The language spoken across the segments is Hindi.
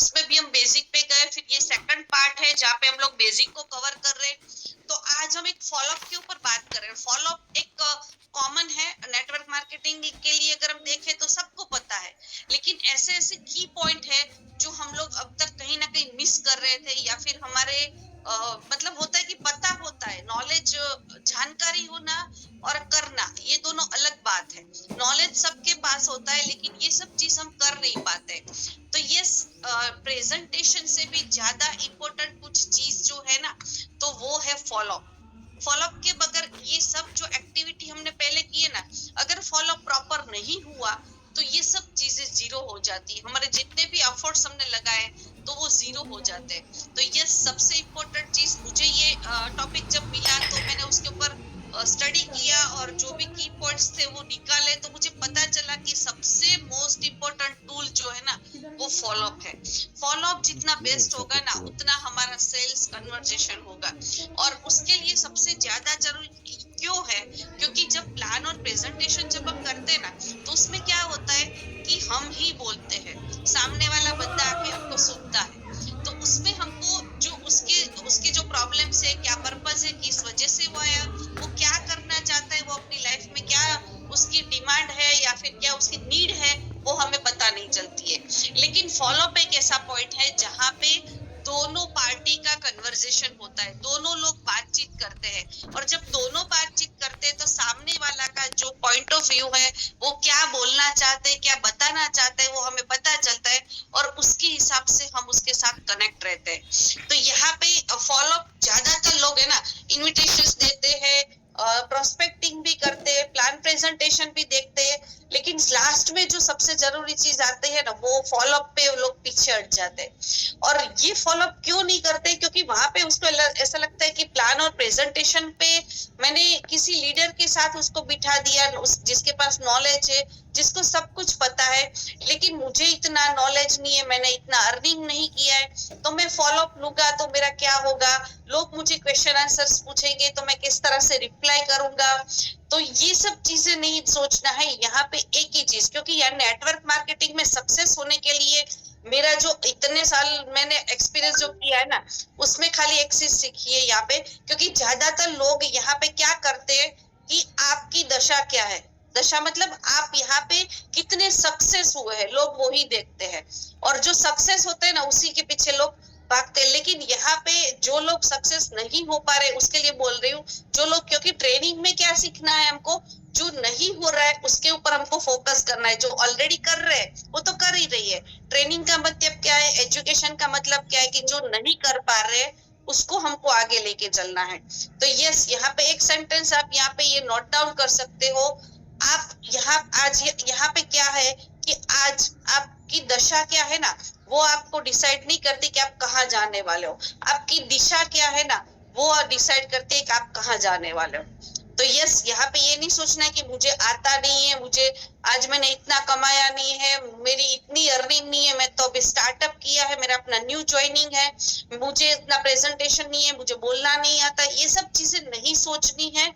उसमें भी हम बेसिक पे गए, फिर ये सेकंड पार्ट है जहाँ पे हम लोग बेसिक को कवर कर रहे हैं। तो आज हम एक फॉलोअप के ऊपर बात कर रहे हैं। फॉलोअप एक कॉमन है नेटवर्क मार्केटिंग के लिए, अगर हम देखें तो सबको पता है, लेकिन ऐसे ऐसे की पॉइंट है जो हम लोग अब तक कहीं ना कहीं मिस कर रहे थे, या फिर हमारे मतलब होता है कि पता होता है, नॉलेज, जानकारी होना और करना ये दोनों अलग बात है। नॉलेज सबके पास होता है, लेकिन ये सब चीज हम कर नहीं पाते। तो ये प्रेजेंटेशन से भी ज्यादा इम्पोर्टेंट कुछ चीज जो है ना, तो वो है फॉलोअप। फॉलोअप के बगैर ये सब जो एक्टिविटी हमने पहले की है ना, अगर फॉलोअप प्रॉपर नहीं हुआ तो ये सब चीजें जीरो हो जाती है। हमारे जितने भी एफर्ट्स हमने लगाए तो वो जीरो हो जाते हैं। तो ये सबसे इम्पोर्टेंट चीज, मुझे ये टॉपिक जब मिला तो मैंने उसके ऊपर स्टडी किया और जो भी की पॉइंट्स थे वो निकाले, तो मुझे पता चला कि सबसे मोस्ट इम्पोर्टेंट टूल जो है ना वो फॉलोअप है। फॉलोअप जितना बेस्ट होगा ना, उतना हमारा सेल्स कन्वर्जेशन होगा। और उसके लिए सबसे ज्यादा जरूरी क्यों है, क्योंकि जब प्लान और प्रेजेंटेशन जब हम करते हैं ना, तो उसमें क्या होता है कि हम ही बोलते हैं, सामने वाला बंदा आके हमको सुनता है। तो उसमें हमको जो उसके उसके जो प्रॉब्लम्स है, क्या पर्पस है, किस वजह से वो आया, वो क्या करना चाहता है, वो अपनी लाइफ में क्या उसकी डिमांड है या फिर क्या उसकी नीड है, वो हमें पता नहीं चलती है। लेकिन फॉलोअप एक ऐसा पॉइंट है जहाँ पे दोनों पार्टी का कन्वर्सेशन होता है, दोनों लोग बातचीत करते हैं। और जब दोनों बातचीत करते हैं तो सामने वाला का जो पॉइंट ऑफ व्यू है, वो क्या बोलना चाहते हैं, क्या बताना चाहते हैं, वो हमें पता चलता है और उसके हिसाब से हम उसके साथ कनेक्ट रहते हैं। तो यहाँ पे फॉलोअप ज्यादातर लोग है ना, इन्विटेशंस देते हैं, प्रोस्पेक्टिंग भी करते हैं, प्लान प्रेजेंटेशन भी देखते हैं, लेकिन लास्ट में जो सबसे जरूरी चीज आती है ना, वो फॉलोअप पे लोग पीछे हट जाते हैं। और ये फॉलोअप क्यों नहीं करते, क्योंकि वहां पे उसको ऐसा लगता है कि प्लान और प्रेजेंटेशन पे मैंने किसी लीडर के साथ उसको बिठा दिया, जिसके पास नॉलेज है, जिसको सब कुछ पता है, लेकिन मुझे इतना नॉलेज नहीं है, मैंने इतना अर्निंग नहीं किया है, तो मैं फॉलोअप लूंगा तो मेरा क्या होगा, लोग मुझे क्वेश्चन आंसर्स पूछेंगे तो मैं किस तरह से रिप्लाई करूंगा। तो ये सब चीजें नहीं सोचना है यहाँ पे। एक ही चीज, क्योंकि यार नेटवर्क मार्केटिंग में सक्सेस होने के लिए मेरा जो इतने साल मैंने एक्सपीरियंस जो किया है ना, उसमें खाली एक चीज सीखी है यहाँ पे। क्योंकि ज्यादातर लोग यहाँ पे क्या करते हैं कि आपकी दशा क्या है, दशा मतलब आप यहाँ पे कितने सक्सेस हुए हैं, लोग वही देखते हैं। और जो सक्सेस होते हैं ना, उसी के पीछे लोग भागते हैं। लेकिन यहाँ पे जो लोग सक्सेस नहीं हो पा रहे, उसके लिए बोल रही हूँ, जो लोग, क्योंकि ट्रेनिंग में क्या सीखना है हमको, जो नहीं हो रहा है उसके ऊपर हमको फोकस करना है। जो ऑलरेडी कर रहे हैं वो तो कर ही रही है। ट्रेनिंग का मतलब क्या है, एजुकेशन का मतलब क्या है कि जो नहीं कर पा रहे उसको हमको आगे लेके चलना है। तो यस, यहाँ पे एक सेंटेंस आप यहाँ पे ये नोट डाउन कर सकते हो। आप यहाँ आज यहाँ पे क्या है कि आज आपकी दशा क्या है ना, वो आपको डिसाइड नहीं करती कि आप कहाँ जाने वाले हो। आपकी दिशा क्या है ना, वो डिसाइड करती है कि आप कहाँ जाने वाले हो। तो यस, यहाँ पे ये नहीं सोचना है कि मुझे आता नहीं है, मुझे आज मैंने इतना कमाया नहीं है, मेरी इतनी अर्निंग नहीं है, मैं तो अभी स्टार्टअप किया है, मेरा अपना न्यू ज्वाइनिंग है, मुझे इतना प्रेजेंटेशन नहीं है, मुझे बोलना नहीं आता, ये सब चीजें नहीं सोचनी है।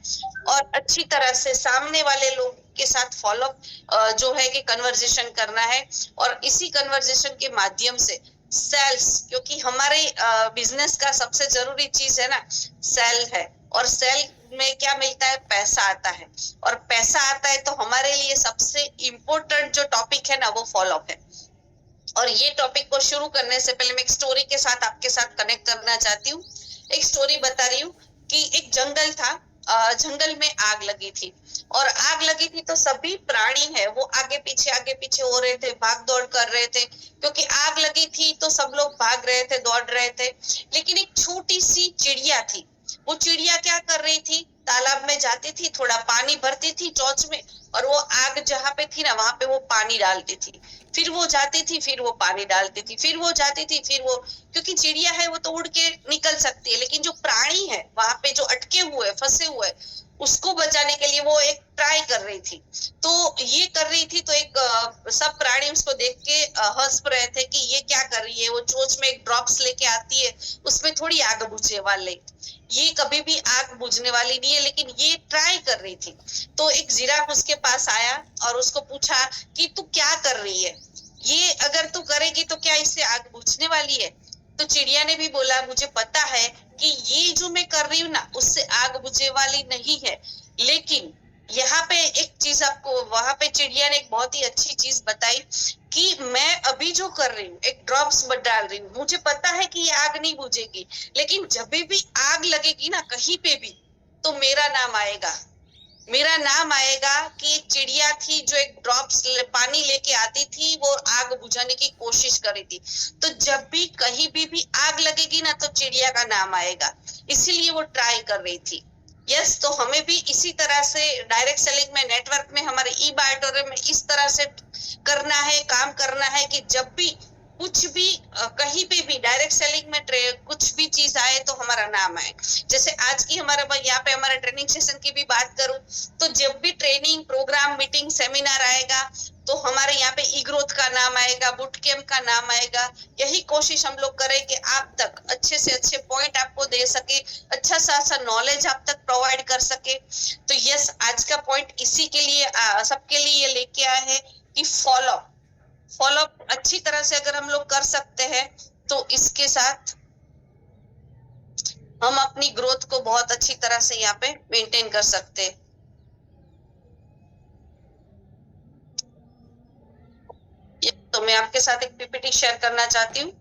और अच्छी तरह से सामने वाले लोग के साथ फॉलोअप जो है कि कन्वर्सेशन करना है। और इसी कन्वर्सेशन के माध्यम से सेल्स, क्योंकि हमारे बिजनेस का सबसे जरूरी चीज है ना, सेल है। और सेल में क्या मिलता है, पैसा आता है। और पैसा आता है तो हमारे लिए सबसे इम्पोर्टेंट जो टॉपिक है ना, वो फॉलोअप है। और ये टॉपिक को शुरू करने से पहले मैं एक स्टोरी के साथ आपके साथ कनेक्ट करना चाहती हूँ। एक स्टोरी बता रही हूँ कि एक जंगल था, जंगल में आग लगी थी। और आग लगी थी तो सभी प्राणी है वो आगे पीछे हो रहे थे, भाग दौड़ कर रहे थे, क्योंकि आग लगी थी तो सब लोग भाग रहे थे, दौड़ रहे थे। लेकिन एक छोटी सी चिड़िया थी। वो चिड़िया क्या कर रही थी, तालाब में जाती थी, थोड़ा पानी भरती थी चोंच में, और वो आग जहाँ पे थी ना, वहां पे वो पानी डालती थी। फिर वो जाती थी, फिर वो पानी डालती थी, फिर वो जाती थी, फिर वो, क्योंकि चिड़िया है वो तो उड़ के निकल सकती है, लेकिन जो प्राणी है वहां पे जो अटके हुए फंसे हुए, उसको बचाने के लिए वो एक ट्राई कर रही थी। तो ये कर रही थी तो एक सब प्राणी उसको देख के हंस रहे थे कि ये क्या कर रही है, वो चोंच में एक ड्रॉप्स लेके आती है, उसमें थोड़ी आग बुझने वाली, ये कभी भी आग बुझने वाली नहीं है, लेकिन ये ट्राई कर रही थी। तो एक जिराफ उसके पास आया और उसको पूछा कि तू क्या कर रही है। ये अगर तू करेगी तो क्या इससे आग बुझने वाली है? तो चिड़िया ने भी बोला मुझे पता है कि ये जो मैं कर रही हूँ ना उससे आग बुझने वाली नहीं है, लेकिन यहाँ पे एक चीज आपको, वहां पे चिड़िया ने एक बहुत ही अच्छी चीज बताई कि मैं अभी जो कर रही हूँ एक ड्रॉप्स डाल रही हूँ, मुझे पता है कि ये आग नहीं बुझेगी, लेकिन जब भी आग लगेगी ना कहीं पे भी तो मेरा नाम आएगा। मेरा नाम आएगा कि एक चिड़िया थी जो एक ड्रॉप्स पानी लेके आती थी, वो आग बुझाने की कोशिश कर रही थी। तो जब भी कहीं भी आग लगेगी ना तो चिड़िया का नाम आएगा, इसीलिए वो ट्राई कर रही थी। यस, तो हमें भी इसी तरह से डायरेक्ट सेलिंग में, नेटवर्क में, हमारे ई बायोटोरे में इस तरह से करना है, काम करना है कि जब भी कुछ भी कहीं पे भी डायरेक्ट सेलिंग में कुछ भी चीज आए तो हमारा नाम आए। जैसे आज की हमारा यहाँ पे हमारे ट्रेनिंग सेशन की भी बात करूं तो जब भी ट्रेनिंग प्रोग्राम मीटिंग सेमिनार आएगा तो हमारे यहाँ पे ई ग्रोथ का नाम आएगा, बूट कैम्प का नाम आएगा। यही कोशिश हम लोग करें कि आप तक अच्छे से अच्छे पॉइंट आपको दे सके, अच्छा सा नॉलेज आप तक प्रोवाइड कर सके। तो यस, आज का पॉइंट इसी के लिए सबके लिए ये लेके आए हैं कि फॉलो फॉलो अच्छी तरह से अगर हम लोग कर सकते हैं तो इसके साथ हम अपनी ग्रोथ को बहुत अच्छी तरह से यहाँ पे मेंटेन कर सकते हैं। तो मैं आपके साथ एक पीपीटी शेयर करना चाहती हूँ।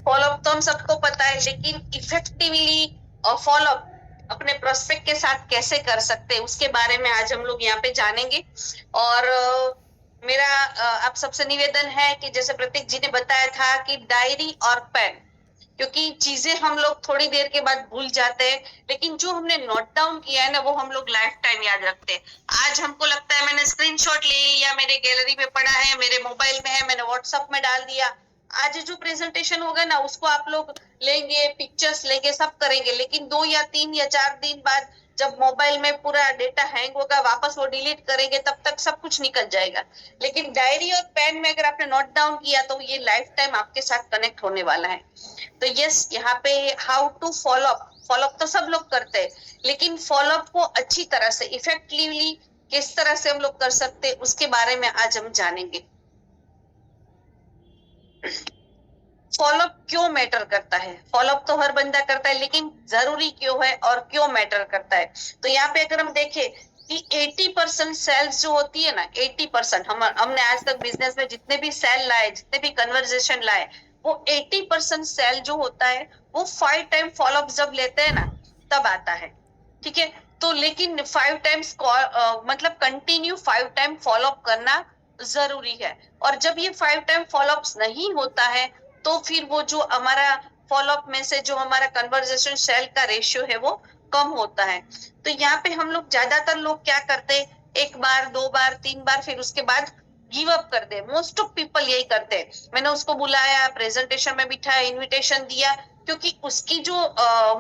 फॉलोअप तो हम सबको पता है, लेकिन इफेक्टिवली फॉलोअप अपने प्रोस्पेक्ट के साथ कैसे कर सकते हैं उसके बारे में आज हम लोग यहाँ पे जानेंगे। और मेरा आप सबसे निवेदन है कि जैसे प्रतीक जी ने बताया था कि डायरी और पेन, क्योंकि चीजें हम लोग थोड़ी देर के बाद भूल जाते हैं, लेकिन जो हमने नोट डाउन किया है ना वो हम लोग लाइफ टाइम याद रखते हैं। आज हमको लगता है मैंने स्क्रीनशॉट ले लिया, मेरे गैलरी में पड़ा है, मेरे मोबाइल में है, मैंने व्हाट्सएप में डाल दिया। आज जो प्रेजेंटेशन होगा ना उसको आप लोग लेंगे, पिक्चर्स लेंगे, सब करेंगे, लेकिन 2 या 3 या 4 दिन बाद जब मोबाइल में पूरा डेटा हैंग होगा, वापस वो डिलीट करेंगे, तब तक सब कुछ निकल जाएगा। लेकिन डायरी और पेन में अगर आपने नोट डाउन किया तो ये लाइफ टाइम आपके साथ कनेक्ट होने वाला है। तो यस, यहाँ पे हाउ टू फॉलोअप, फॉलोअप तो सब लोग करते हैं, लेकिन फॉलोअप को अच्छी तरह से इफेक्टिवली किस तरह से हम लोग कर सकते हैं उसके बारे में आज हम जानेंगे। फॉलोअप क्यों मैटर करता है? फॉलोअप तो हर बंदा करता है, लेकिन जरूरी क्यों है और क्यों मैटर करता है? तो यहाँ पे अगर हम देखें कि 80% सेल्स जो होती है ना, 80% हमने आज तक बिजनेस में जितने भी सेल लाए, जितने भी कन्वर्जेशन लाए, वो 80% सेल जो होता है वो 5 टाइम फॉलोअप जब लेते हैं ना तब आता है। ठीक है, तो लेकिन 5 टाइम्स मतलब कंटिन्यू 5 टाइम फॉलोअप करना जरूरी है। और जब ये 5 टाइम फॉलोअप नहीं होता है तो फिर वो जो हमारा फॉलोअप में से जो हमारा कन्वर्जेशन सेल का रेशियो है वो कम होता है। तो यहाँ पे हम लोग ज्यादातर लोग क्या करते हैं, 1 बार 2 बार 3 बार फिर उसके बाद गिव अप कर दे। मोस्ट ऑफ पीपल यही करते हैं। मैंने उसको बुलाया, प्रेजेंटेशन में बिठाया, इनविटेशन दिया, क्योंकि उसकी जो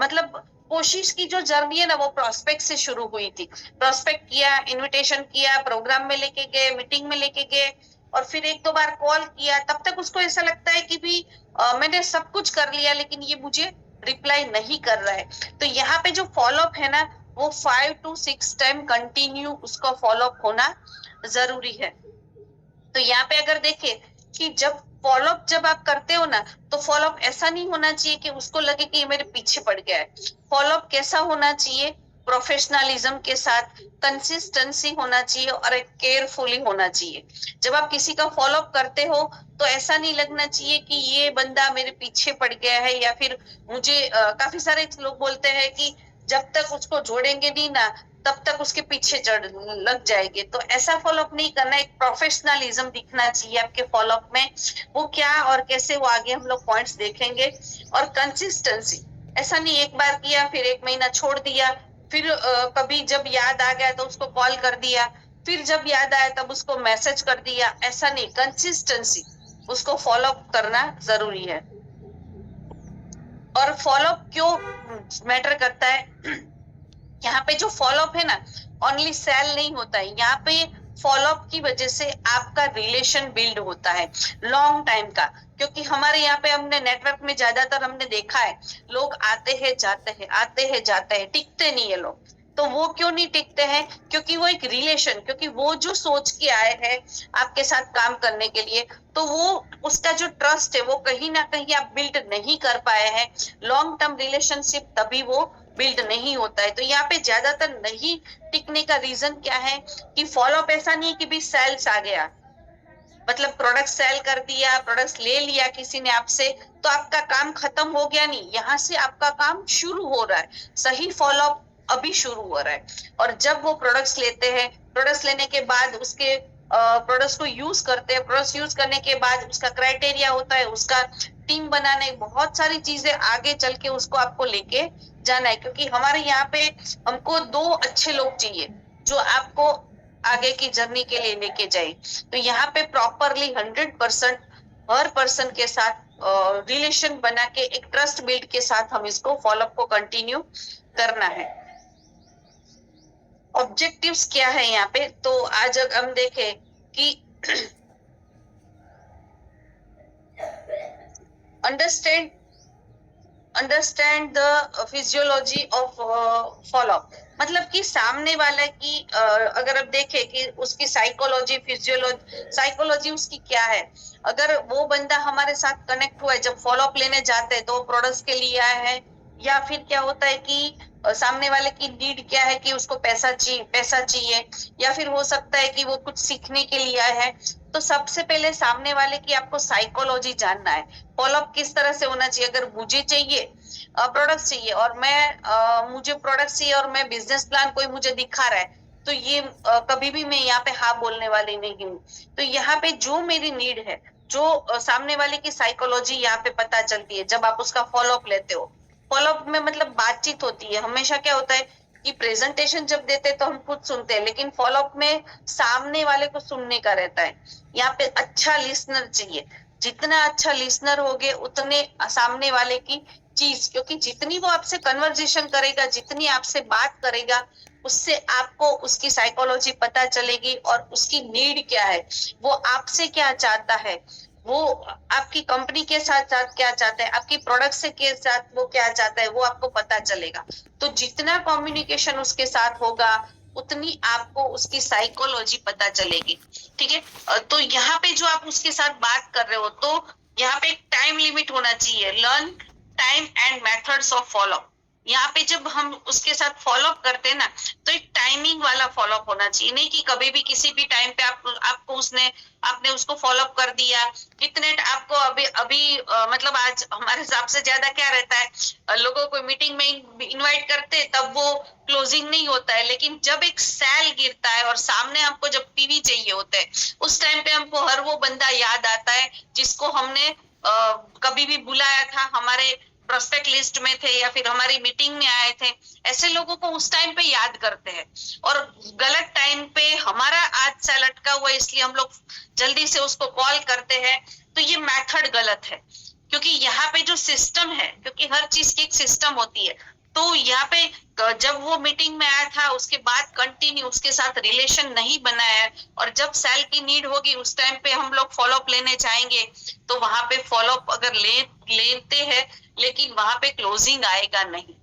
मतलब कोशिश की जो जर्नी है ना वो प्रोस्पेक्ट से शुरू हुई थी। प्रोस्पेक्ट किया, इनविटेशन किया, प्रोग्राम में लेके गए, मीटिंग में लेके गए, और फिर 1-2 बार कॉल किया, तब तक उसको ऐसा लगता है कि भी मैंने सब कुछ कर लिया लेकिन ये मुझे रिप्लाई नहीं कर रहा है। तो यहाँ पे जो फॉलोअप है ना वो 5 to 6 टाइम कंटिन्यू उसका फॉलोअप होना जरूरी है। तो यहाँ पे अगर देखें कि जब आप करते हो ना तो फॉलोअप ऐसा नहीं होना चाहिए कि उसको लगे कि ये मेरे पीछे पड़ गया है। फॉलोअप कैसा होना चाहिए? प्रोफेशनलिज्म के साथ, कंसिस्टेंसी होना चाहिए और एक केयरफुली होना चाहिए। जब आप किसी का फॉलोअप करते हो तो ऐसा नहीं लगना चाहिए कि ये बंदा मेरे पीछे पड़ गया है, या फिर मुझे काफी सारे लोग बोलते हैं कि जब तक उसको जोड़ेंगे नहीं ना तब तक उसके पीछे चढ़ लग जाएंगे। तो ऐसा फॉलोअप नहीं करना, एक प्रोफेशनलिज्म दिखना चाहिए आपके फॉलोअप में। वो क्या और कैसे, वो आगे हम लोग पॉइंट्स देखेंगे। और कंसिस्टेंसी, ऐसा नहीं 1 बार किया फिर 1 महीना छोड़ दिया, फिर कभी जब याद आ गया तो उसको कॉल कर दिया, फिर जब याद आया तब उसको मैसेज कर दिया, ऐसा नहीं। कंसिस्टेंसी, उसको फॉलोअप करना जरूरी है। और फॉलोअप क्यों मैटर करता है? यहाँ पे जो फॉलोअप है ना, ओनली सेल नहीं होता है, यहाँ पे फॉलोअप की वजह से आपका रिलेशन बिल्ड होता है लॉन्ग टाइम का। क्योंकि हमारे यहाँ पे हमने नेटवर्क में ज्यादातर हमने देखा है, लोग आते हैं जाते हैं, आते हैं जाते हैं, टिकते नहीं है लोग। तो वो क्यों नहीं टिकते हैं? क्योंकि वो एक रिलेशन, क्योंकि वो जो सोच के आए हैं आपके साथ काम करने के लिए, तो वो उसका जो ट्रस्ट है वो कहीं ना कहीं आप बिल्ड नहीं कर पाए हैं। लॉन्ग टर्म रिलेशनशिप तभी वो बिल्ड नहीं होता है। तो यहाँ पे ज्यादातर नहीं टिकने का रीजन क्या है कि फॉलोअप ऐसा नहीं है कि भी सेल्स आ गया, मतलब प्रोडक्ट सेल कर दिया, प्रोडक्ट ले लिया किसी ने आपसे, तो आपका काम खत्म हो गया। नहीं, यहाँ से आपका काम शुरू हो रहा है, सही फॉलोअप अभी शुरू हो रहा है। और जब वो प्रोडक्ट्स लेते हैं, प्रोडक्ट्स लेने के बाद उसके प्रोडक्ट्स को यूज करते हैं, प्रोडक्ट्स यूज करने के बाद उसका क्राइटेरिया होता है, उसका टीम बनाने, बहुत सारी चीजें आगे चल के उसको आपको लेके जाना है। क्योंकि हमारे यहाँ पे हमको 2 अच्छे लोग चाहिए जो आपको आगे की जर्नी के लिए लेके जाए। तो यहाँ पे प्रॉपरली 100% हर पर्सन के साथ रिलेशन बना के एक ट्रस्ट बिल्ड के साथ हम इसको फॉलोअप को कंटिन्यू करना है। ऑब्जेक्टिव्स क्या है यहाँ पे? तो आज हम देखें कि understand the physiology of follow up, मतलब कि सामने वाला की अगर आप देखें कि उसकी साइकोलॉजी, फिजियोलॉजी, साइकोलॉजी उसकी क्या है। अगर वो बंदा हमारे साथ कनेक्ट हुआ है, जब फॉलोअप लेने जाते हैं तो प्रोडक्ट्स के लिए आया है, या फिर क्या होता है कि सामने वाले की नीड क्या है कि उसको पैसा चाहिए, पैसा चाहिए, या फिर हो सकता है कि वो कुछ सीखने के लिए आया है। तो सबसे पहले सामने वाले की आपको साइकोलॉजी जानना है। फॉलोअप किस तरह से होना चाहिए? अगर मुझे चाहिए प्रोडक्ट चाहिए और मुझे प्रोडक्ट चाहिए और मैं बिजनेस प्लान कोई मुझे दिखा रहा है, तो ये कभी भी मैं यहाँ पे हाँ बोलने वाली नहीं हूँ। तो यहाँ पे जो मेरी नीड है, जो सामने वाले की साइकोलॉजी यहाँ पे पता चलती है जब आप उसका फॉलोअप लेते हो। फॉलोअप में मतलब बातचीत होती है। हमेशा क्या होता है कि प्रेजेंटेशन जब देते हैं तो हम खुद सुनते हैं, लेकिन फॉलोअप में सामने वाले को सुनने का रहता है। यहाँ पे अच्छा लिसनर चाहिए। जितना अच्छा लिसनर होगे उतने सामने वाले की चीज, क्योंकि जितनी वो आपसे कन्वर्जेशन करेगा, जितनी आपसे बात करेगा, उससे आपको उसकी साइकोलॉजी पता चलेगी और उसकी नीड क्या है, वो आपसे क्या चाहता है, वो आपकी कंपनी के साथ साथ क्या चाहता है, आपकी प्रोडक्ट से के साथ वो क्या चाहता है, वो आपको पता चलेगा। तो जितना कम्युनिकेशन उसके साथ होगा उतनी आपको उसकी साइकोलॉजी पता चलेगी। ठीक है, तो यहाँ पे जो आप उसके साथ बात कर रहे हो, तो यहाँ पे एक टाइम लिमिट होना चाहिए। Learn time and methods of follow up. यहाँ पे जब हम उसके साथ फॉलोअप करते हैं ना, तो एक टाइमिंग वाला फॉलोअप होना चाहिए। नहीं कि कभी भी किसी भी टाइम पे आपको आपने उसको फॉलोअप कर दिया। इतने आपको अभी अभी मतलब आज हमारे हिसाब से ज्यादा क्या रहता है, लोगों को मीटिंग में इनवाइट करते तब वो क्लोजिंग नहीं होता है। लेकिन जब एक सेल गिरता है और सामने हमको जब पीवी चाहिए होते हैं, उस टाइम पे हमको हर वो बंदा याद आता है जिसको हमने कभी भी बुलाया था, हमारे प्रोस्पेक्ट लिस्ट में थे या फिर हमारी मीटिंग में आए थे। ऐसे लोगों को उस टाइम पे याद करते हैं। और गलत टाइम पे हमारा आज से लटका हुआ, इसलिए हम लोग जल्दी से उसको कॉल करते हैं। तो ये मेथड गलत है, क्योंकि यहाँ पे जो सिस्टम है, क्योंकि हर चीज की एक सिस्टम होती है। तो यहाँ पे जब वो मीटिंग में आया था उसके बाद कंटिन्यू उसके साथ रिलेशन नहीं बनाया है, और जब सेल की नीड होगी उस टाइम पे हम लोग फॉलोअप लेने जाएंगे, तो वहां पे फॉलोअप अगर लेते हैं लेकिन वहां पे क्लोजिंग आएगा नहीं।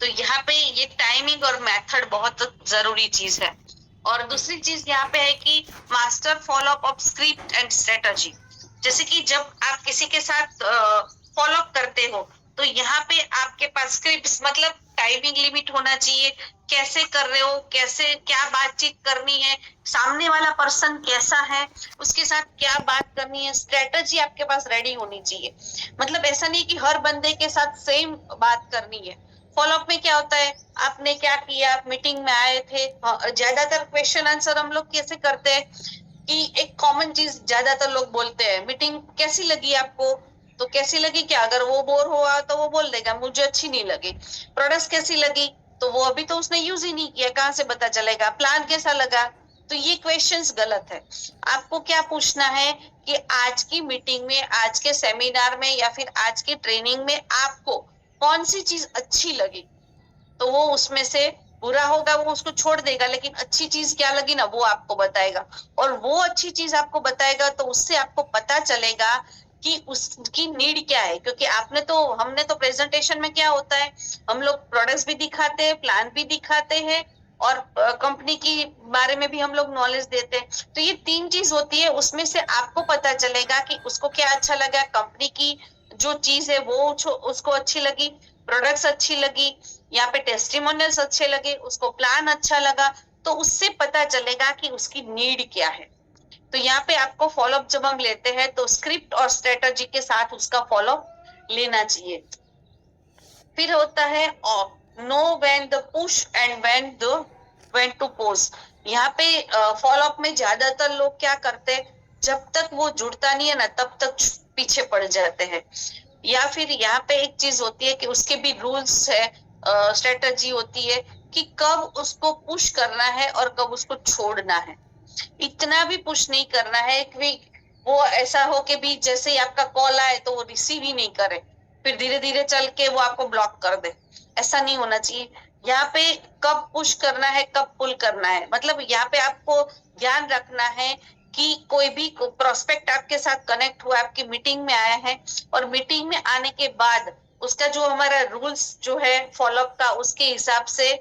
तो यहाँ पे ये टाइमिंग और मेथड बहुत जरूरी चीज है। और दूसरी चीज यहाँ पे है कि master follow up of script and strategy. जैसे कि जब आप किसी के साथ फॉलोअप करते हो, तो यहाँ पे आपके पास स्क्रिप्ट मतलब टाइमिंग लिमिट होना चाहिए। कैसे कर रहे हो, कैसे क्या बातचीत करनी है, सामने वाला पर्सन कैसा है, उसके साथ क्या बात करनी है, स्ट्रेटजी आपके पास रेडी होनी चाहिए। मतलब ऐसा नहीं कि हर बंदे के साथ सेम बात करनी है। फॉलोअप में क्या होता है, आपने क्या किया, आप मीटिंग में आए थे। ज्यादातर क्वेश्चन आंसर हम लोग कैसे करते हैं कि एक कॉमन चीज ज्यादातर लोग बोलते हैं, मीटिंग कैसी लगी आपको? तो कैसी लगी क्या, अगर वो बोर हुआ तो वो बोल देगा मुझे अच्छी नहीं लगी। प्रोडक्ट्स कैसी लगी, तो वो अभी तो उसने यूज ही नहीं किया, कहाँ से पता चलेगा। प्लान कैसा लगा? तो ये क्वेश्चंस गलत है। आपको क्या पूछना है कि आज की मीटिंग में, आज के सेमिनार में या फिर आज की ट्रेनिंग में आपको कौन सी चीज अच्छी लगी, तो वो उसमें से बुरा होगा वो उसको छोड़ देगा, लेकिन अच्छी चीज क्या लगी ना वो आपको बताएगा, और वो अच्छी चीज आपको बताएगा तो उससे आपको पता चलेगा कि उसकी नीड क्या है। क्योंकि हमने तो प्रेजेंटेशन में क्या होता है, हम लोग प्रोडक्ट्स भी दिखाते हैं, प्लान भी दिखाते हैं, और कंपनी की बारे में भी हम लोग नॉलेज देते हैं। तो ये तीन चीज होती है, उसमें से आपको पता चलेगा कि उसको क्या अच्छा लगा, कंपनी की जो चीज है वो उसको अच्छी लगी, प्रोडक्ट्स अच्छी लगी, यहाँ पे टेस्टिमोनियल्स अच्छे लगे, उसको प्लान अच्छा लगा, तो उससे पता चलेगा कि उसकी नीड क्या है। तो यहाँ पे आपको फॉलोअप जब हम लेते हैं तो स्क्रिप्ट और स्ट्रेटजी के साथ उसका फॉलोअप लेना चाहिए। फिर होता है know when to push and when to pause. यहाँ पे फॉलोअप में ज्यादातर लोग क्या करते हैं, जब तक वो जुड़ता नहीं है ना तब तक पीछे पड़ जाते हैं। या फिर यहाँ पे एक चीज होती है कि उसके भी रूल्स है, स्ट्रेटजी होती है कि कब उसको पुश करना है और कब उसको छोड़ना है। इतना भी पुश नहीं करना है कि वो ऐसा हो कि भी जैसे ही आपका कॉल आए तो वो रिसीव ही नहीं करे, फिर धीरे धीरे चल के वो आपको ब्लॉक कर दे। ऐसा नहीं होना चाहिए। यहाँ पे कब पुश करना है कब पुल करना है, मतलब यहाँ पे आपको ध्यान रखना है कि कोई भी प्रोस्पेक्ट आपके साथ कनेक्ट हुआ, आपकी मीटिंग में आया है, और मीटिंग में आने के बाद उसका जो हमारा रूल्स जो है फॉलोअप का, उसके हिसाब से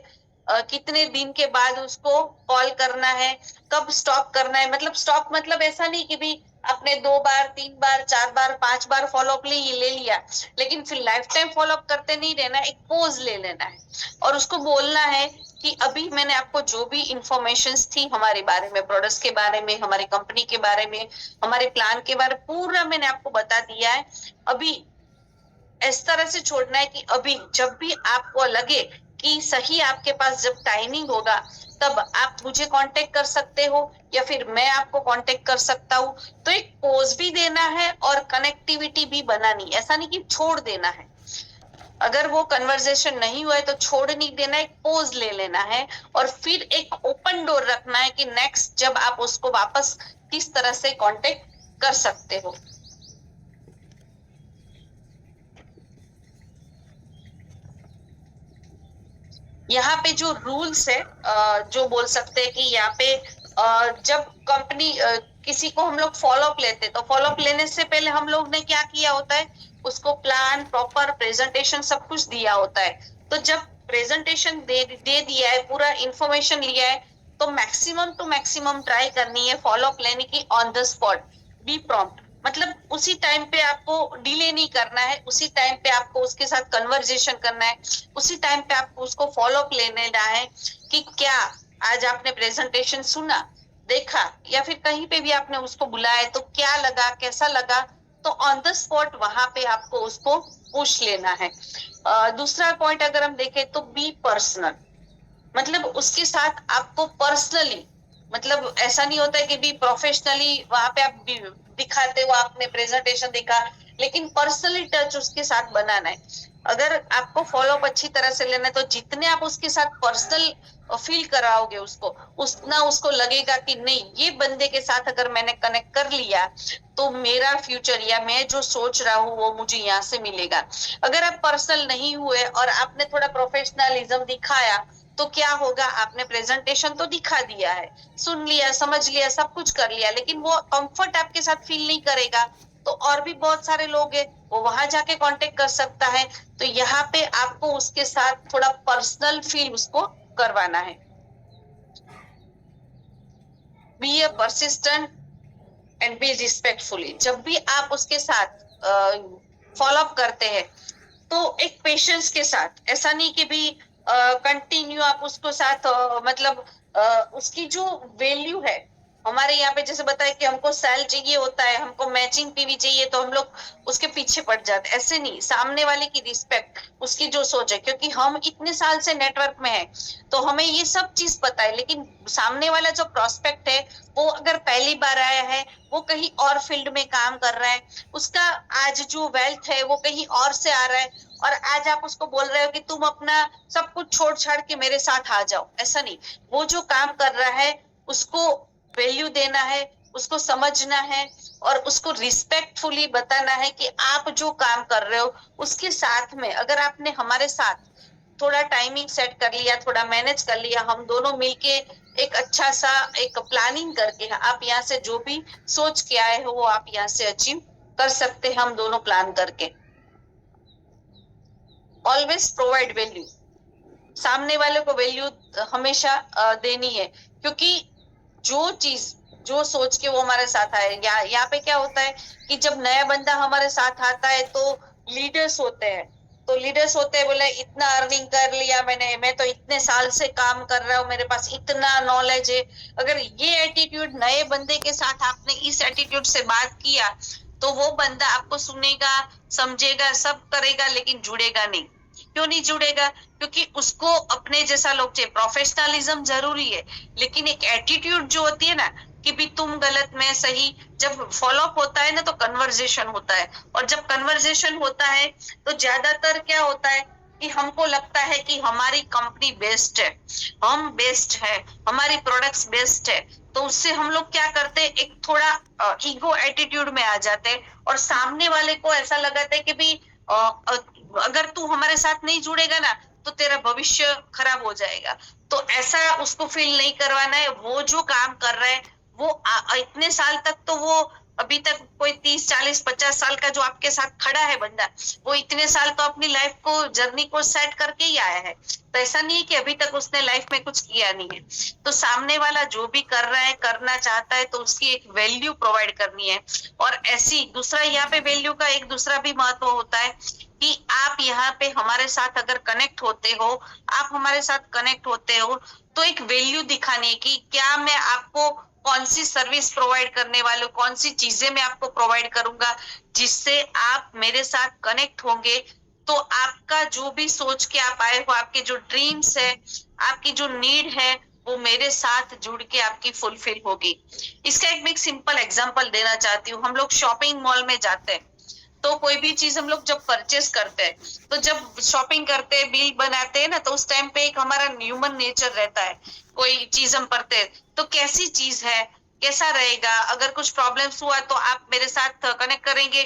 कितने दिन के बाद उसको कॉल करना है, कब स्टॉप करना है। मतलब स्टॉप मतलब ऐसा नहीं कि भी आपने 2 बार 3 बार 4 बार 5 बार फॉलोअप ले लिया, लेकिन फिर लाइफ टाइम फॉलोअप करते नहीं रहना, एक पोज ले लेना है और उसको बोलना है कि अभी मैंने आपको जो भी इंफॉर्मेशन थी हमारे बारे में, प्रोडक्ट्स के बारे में, हमारी कंपनी के बारे में, हमारे प्लान के बारे में, पूरा मैंने आपको बता दिया है। अभी इस तरह से छोड़ना है कि अभी जब भी आपको लगे कि सही आपके पास जब टाइमिंग होगा तब आप मुझे कांटेक्ट कर सकते हो या फिर मैं आपको कांटेक्ट कर सकता हूँ। तो एक पोज भी देना है और कनेक्टिविटी भी बनानी, ऐसा नहीं कि छोड़ देना है। अगर वो कन्वर्सेशन नहीं हुआ है तो छोड़ नहीं देना, एक पोज ले लेना है और फिर एक ओपन डोर रखना है कि नेक्स्ट जब आप उसको वापस किस तरह से कांटेक्ट कर सकते हो। यहाँ पे जो रूल्स है, जो बोल सकते हैं कि यहाँ पे जब कंपनी किसी को हम लोग फॉलोअप लेते तो फॉलोअप लेने से पहले हम लोग ने क्या किया होता है, उसको प्लान प्रॉपर प्रेजेंटेशन सब कुछ दिया होता है। तो जब प्रेजेंटेशन दे दिया है, पूरा इंफॉर्मेशन लिया है, तो मैक्सिमम टू मैक्सिमम ट्राई करनी है फॉलोअप लेने की on the spot, be prompt. मतलब उसी टाइम पे आपको डिले नहीं करना है, उसी टाइम पे आपको उसके साथ कन्वर्जेशन करना है, उसी टाइम पे आपको उसको फॉलोअप लेना है कि क्या आज आपने प्रेजेंटेशन सुना, देखा, या फिर कहीं पे भी आपने उसको बुलाया तो क्या लगा, कैसा लगा। तो ऑन द स्पॉट वहां पे आपको उसको पूछ लेना है। दूसरा पॉइंट अगर हम देखें तो बी पर्सनल, मतलब उसके साथ आपको पर्सनली, मतलब ऐसा नहीं होता है कि भी प्रोफेशनली वहां पे आप दिखाते हो, आपने प्रेजेंटेशन देखा, लेकिन पर्सनली टच उसके साथ बनाना है। अगर आपको फॉलोअप अच्छी तरह से लेना है तो जितने आप उसके साथ पर्सनल फील कराओगे उसको, उतना उसको लगेगा कि नहीं, ये बंदे के साथ अगर मैंने कनेक्ट कर लिया तो मेरा फ्यूचर या मैं जो सोच रहा हूँ वो मुझे यहाँ से मिलेगा। अगर आप पर्सनल नहीं हुए और आपने थोड़ा प्रोफेशनलिज्म दिखाया तो क्या होगा, आपने प्रेजेंटेशन तो दिखा दिया है, सुन लिया, समझ लिया, सब कुछ कर लिया, लेकिन वो कंफर्ट आपके साथ फील नहीं करेगा। तो और भी बहुत सारे लोग हैं, वो वहां जाके कांटेक्ट कर सकता है। तो यहाँ पे आपको उसके साथ थोड़ा पर्सनल फील उसको करवाना है। Be a persistent and be respectfully. जब भी आप उसके साथ फॉलोअप करते हैं तो एक पेशेंस के साथ, ऐसा नहीं कि भी कंटिन्यू आप उसको साथ मतलब उसकी जो वैल्यू है, हमारे यहाँ पे जैसे बताए कि हमको सेल चाहिए होता है, हमको मैचिंग पीवी चाहिए, तो हम लोग उसके पीछे पड़ जाते। ऐसे नहीं, सामने वाले की रिस्पेक्ट, उसकी जो सोच है, क्योंकि हम इतने साल से नेटवर्क में है तो हमें ये सब चीज पता है, लेकिन सामने वाला जो प्रोस्पेक्ट है वो अगर पहली बार आया है, वो कहीं और फील्ड में काम कर रहा है, उसका आज जो वेल्थ है वो कहीं और से आ रहा है, और आज आप उसको बोल रहे हो कि तुम अपना सब कुछ छोड़ छाड़ के मेरे साथ आ जाओ। ऐसा नहीं, वो जो काम कर रहा है उसको वैल्यू देना है, उसको समझना है और उसको रिस्पेक्टफुली बताना है कि आप जो काम कर रहे हो उसके साथ में अगर आपने हमारे साथ थोड़ा टाइमिंग सेट कर लिया, थोड़ा मैनेज कर लिया, हम दोनों मिलके एक अच्छा सा एक प्लानिंग करके आप यहाँ से जो भी सोच के आए हो वो आप यहाँ से अचीव कर सकते हैं, हम दोनों प्लान करके। ऑलवेज प्रोवाइड वैल्यू, सामने वाले को वैल्यू हमेशा देनी है, क्योंकि जो चीज जो सोच के वो हमारे साथ आए, यहाँ पे क्या होता है कि जब नया बंदा हमारे साथ आता है तो लीडर्स होते हैं, तो लीडर्स होते हैं बोले इतना अर्निंग कर लिया मैंने, मैं तो इतने साल से काम कर रहा हूँ, मेरे पास इतना नॉलेज है। अगर ये एटीट्यूड नए बंदे के साथ आपने इस एटीट्यूड से बात किया तो वो बंदा आपको सुनेगा, समझेगा, सब करेगा, लेकिन जुड़ेगा नहीं। क्यों नहीं जुड़ेगा? क्योंकि उसको अपने जैसा लोग चाहिए। प्रोफेशनलिज्म जरूरी है, लेकिन एक एटीट्यूड जो होती है ना कि भी तुम गलत मैं सही, जब फॉलो अप होता है ना तो कन्वर्जेशन होता है, और जब कन्वर्जेशन होता है तो ज्यादातर क्या होता है कि हमको लगता है कि हमारी कंपनी बेस्ट है, हम बेस्ट है, हमारी प्रोडक्ट्स बेस्ट है, तो उससे हम लोग क्या करते हैं, एक थोड़ा ईगो एटीट्यूड में आ जाते हैं, और सामने वाले को ऐसा लगाता है कि भी अगर तू हमारे साथ नहीं जुड़ेगा ना तो तेरा भविष्य खराब हो जाएगा। तो ऐसा उसको फील नहीं करवाना है। वो जो काम कर रहा है वो इतने साल तक तो वो अभी तक कोई 30 40 50 साल का जो आपके साथ खड़ा है बंदा, वो इतने साल तो अपनी लाइफ को जर्नी को सेट करके ही आया है, तो ऐसा नहीं है कि अभी तक उसने लाइफ में कुछ किया नहीं है। तो सामने वाला जो भी कर रहा है, करना चाहता है, तो उसकी एक वैल्यू प्रोवाइड करनी है। और ऐसी दूसरा यहाँ पे वैल्यू का एक दूसरा भी महत्व होता है कि आप यहाँ पे हमारे साथ अगर कनेक्ट होते हो, आप हमारे साथ कनेक्ट होते हो, तो एक वैल्यू दिखाने की, क्या मैं आपको कौन सी सर्विस प्रोवाइड करने वाले, कौन सी चीजें मैं आपको प्रोवाइड करूंगा जिससे आप मेरे साथ कनेक्ट होंगे, तो आपका जो भी सोच के आप आए हो, आपके जो ड्रीम्स है, आपकी जो नीड है, वो मेरे साथ जुड़ के आपकी फुलफिल होगी। इसका एक मैं सिंपल एग्जांपल देना चाहती हूँ। हम लोग शॉपिंग मॉल में जाते हैं, तो कोई भी चीज हम लोग जब परचेस करते हैं, तो जब शॉपिंग करते हैं, बिल बनाते हैं ना, तो उस टाइम पे एक हमारा ह्यूमन नेचर रहता है। कोई चीज हम पढ़ते हैं तो कैसी चीज है, कैसा रहेगा, अगर कुछ प्रॉब्लम्स हुआ तो आप मेरे साथ कनेक्ट करेंगे।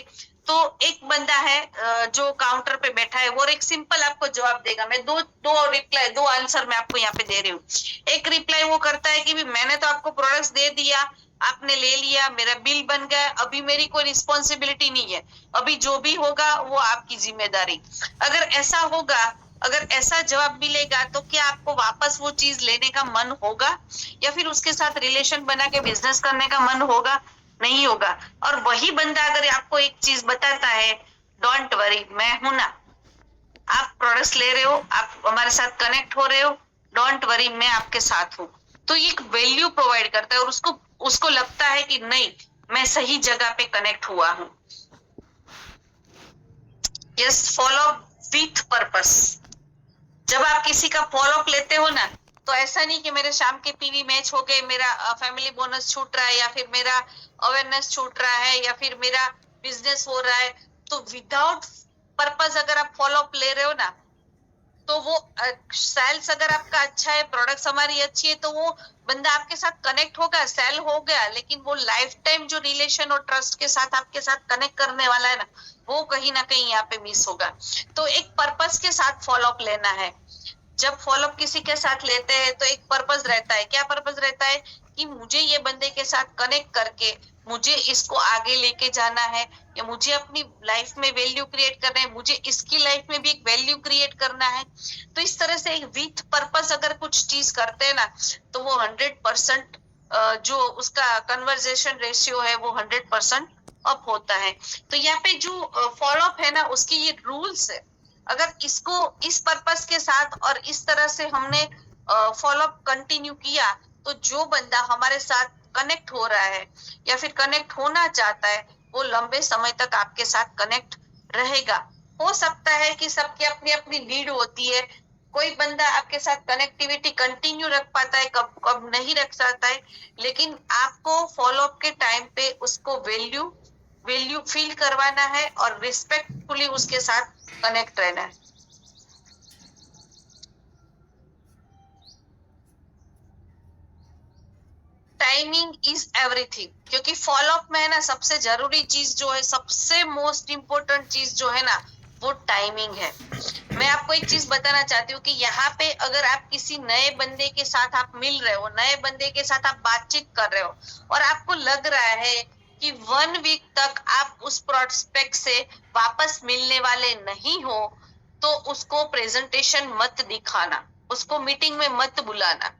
तो एक बंदा है जो काउंटर पे बैठा है, वो एक सिंपल आपको जवाब देगा। मैं दो दो रिप्लाई, दो आंसर मैं आपको यहाँ पे दे रही हूँ। एक रिप्लाई वो करता है कि भी मैंने तो आपको प्रोडक्ट्स दे दिया, आपने ले लिया, मेरा बिल बन गया, अभी मेरी कोई रिस्पॉन्सिबिलिटी नहीं है, अभी जो भी होगा वो आपकी जिम्मेदारी। अगर ऐसा होगा, अगर ऐसा जवाब मिलेगा, तो क्या आपको वापस वो चीज लेने का मन होगा, या फिर उसके साथ रिलेशन बना के बिजनेस करने का मन होगा? नहीं होगा। और वही बंदा अगर आपको एक चीज बताता है, डोंट वरी मैं हूं ना, आप प्रोडक्ट्स ले रहे हो, आप हमारे साथ कनेक्ट हो रहे हो, डोंट वरी मैं आपके साथ हूँ, तो ये एक वैल्यू प्रोवाइड करता है, और उसको उसको लगता है कि नहीं, मैं सही जगह पे कनेक्ट हुआ हूँ। Yes, follow with purpose. जब आप किसी का फॉलो अप लेते हो ना, तो ऐसा नहीं कि मेरे शाम के पीवी मैच हो गए, मेरा फैमिली बोनस छूट रहा है, या फिर मेरा अवेयरनेस छूट रहा है, या फिर मेरा बिजनेस हो रहा है। तो विदाउट पर्पस अगर आप फॉलो अप ले रहे हो ना, तो वो सेल्स अगर आपका अच्छा है, प्रोडक्ट्स हमारी अच्छी है, तो वो बंदा आपके साथ कनेक्ट होगा, सेल हो गया, लेकिन वो लाइफ टाइम जो रिलेशन और ट्रस्ट के साथ आपके साथ कनेक्ट करने वाला है ना, वो कहीं ना कहीं यहाँ पे मिस होगा। तो एक पर्पस के साथ फॉलो अप लेना है। जब फॉलोअप किसी के साथ लेते हैं तो एक पर्पस रहता है। क्या पर्पस रहता है? कि मुझे ये बंदे के साथ कनेक्ट करके मुझे इसको आगे लेके जाना है, या मुझे अपनी लाइफ में वैल्यू क्रिएट करना है, मुझे इसकी लाइफ में भी एक वैल्यू क्रिएट करना है। तो इस तरह से विथ पर्पस अगर कुछ चीज करते हैं ना, तो वो 100% जो उसका कन्वर्जेशन रेशियो है वो 100% अप होता है। तो यहाँ पे जो फॉलोअप है ना, उसकी ये रूल्स है। अगर इसको इस पर्पस के साथ और इस तरह से हमने फॉलोअप कंटिन्यू किया, तो जो बंदा हमारे साथ कनेक्ट हो रहा है या फिर कनेक्ट होना चाहता है, वो लंबे समय तक आपके साथ कनेक्ट रहेगा। हो सकता है कि सबकी अपनी अपनी नीड होती है, कोई बंदा आपके साथ कनेक्टिविटी कंटिन्यू रख पाता है, कब कब नहीं रख सकता है, लेकिन आपको फॉलोअप के टाइम पे उसको वैल्यू वैल्यू फील करवाना है और रिस्पेक्टफुली उसके साथ कनेक्ट रहना है। टाइमिंग इज एवरीथिंग, क्योंकि फॉलोअप में है ना, सबसे जरूरी चीज जो है, सबसे मोस्ट इम्पोर्टेंट चीज जो है ना, वो टाइमिंग है। मैं आपको एक चीज बताना चाहती हूँ कि यहाँ पे अगर आप किसी नए बंदे के साथ आप मिल रहे हो, नए बंदे के साथ आप बातचीत कर रहे हो और आपको लग रहा है कि 1 वीक तक आप उस प्रोस्पेक्ट से वापस मिलने वाले नहीं हो, तो उसको प्रेजेंटेशन मत दिखाना, उसको मीटिंग में मत बुलाना।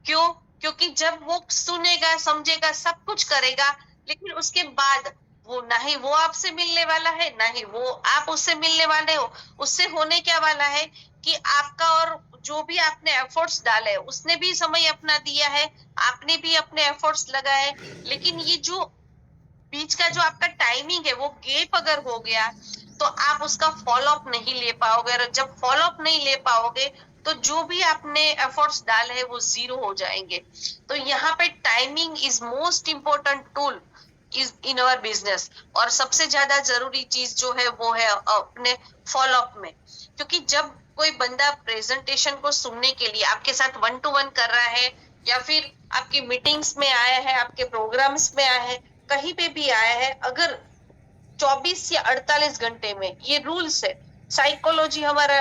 क्यों? क्योंकि जब वो सुनेगा, समझेगा, सब कुछ करेगा, लेकिन उसके बाद वो ना ही वो आपसे मिलने वाला है, ना ही वो आप उससे मिलने वाले हो। उससे होने क्या वाला है कि आपका और जो भी आपने एफर्ट्स डाले, उसने भी समय अपना दिया है, आपने भी अपने एफर्ट्स लगाए, लेकिन ये जो बीच का जो आपका टाइमिंग है वो गैप अगर हो गया, तो आप उसका फॉलो अप नहीं ले पाओगे, और जब फॉलो अप नहीं ले पाओगे तो जो भी आपने एफर्ट्स डाले हैं वो जीरो हो जाएंगे। तो यहाँ पे timing is most important tool is in our business. और सबसे ज्यादा जरूरी चीज जो है वो है अपने फॉलो अप में। क्योंकि जब कोई बंदा प्रेजेंटेशन को सुनने के लिए आपके साथ 1 to 1 कर रहा है, या फिर आपकी मीटिंग्स में आया है, आपके प्रोग्राम्स में आया है, कहीं पे भी आया है, अगर 24 या 48 घंटे में, ये रूल्स है, साइकोलॉजी हमारा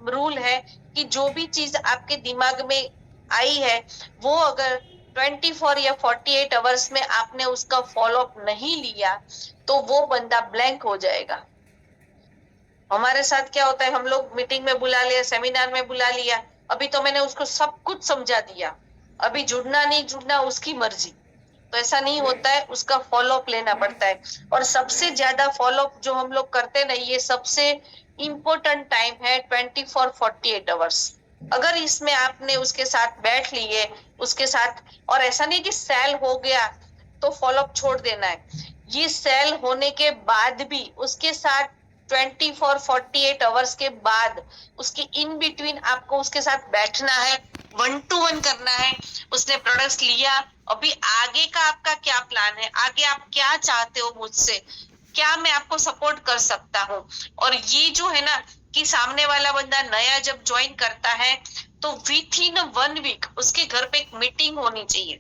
रूल है कि जो भी चीज आपके दिमाग में आई है, वो अगर 24 या 48 आवर्स में आपने उसका फॉलो अप नहीं लिया, तो वो बंदा ब्लैंक हो जाएगा। हमारे साथ क्या होता है, हम लोग मीटिंग में बुला लिया, सेमिनार में बुला लिया, अभी तो मैंने उसको सब कुछ समझा दिया, अभी जुड़ना नहीं जुड़ना उसकी मर्जी। तो ऐसा नहीं होता है, उसका फॉलो अप लेना पड़ता है। और सबसे ज्यादा फॉलो अप जो हम लोग करते नहीं, ये सबसे इम्पोर्टेंट टाइम है 24-48 आवर्स। अगर इसमें आपने उसके साथ बैठ लिए, उसके साथ, और ऐसा नहीं कि सेल हो गया तो फॉलो अप छोड़ देना है, ये सेल होने के बाद भी उसके साथ 24-48 आवर्स के बाद उसके इन बिटवीन आपको उसके साथ बैठना है, 1 to 1 करना है। उसने प्रोडक्ट्स लिया, अभी आगे का आपका क्या प्लान है, आगे आप क्या चाहते हो मुझसे, क्या मैं आपको सपोर्ट कर सकता हूँ। और ये जो है ना कि सामने वाला बंदा नया जब ज्वाइन करता है, तो विथ इन 1 वीक उसके घर पे एक मीटिंग होनी चाहिए।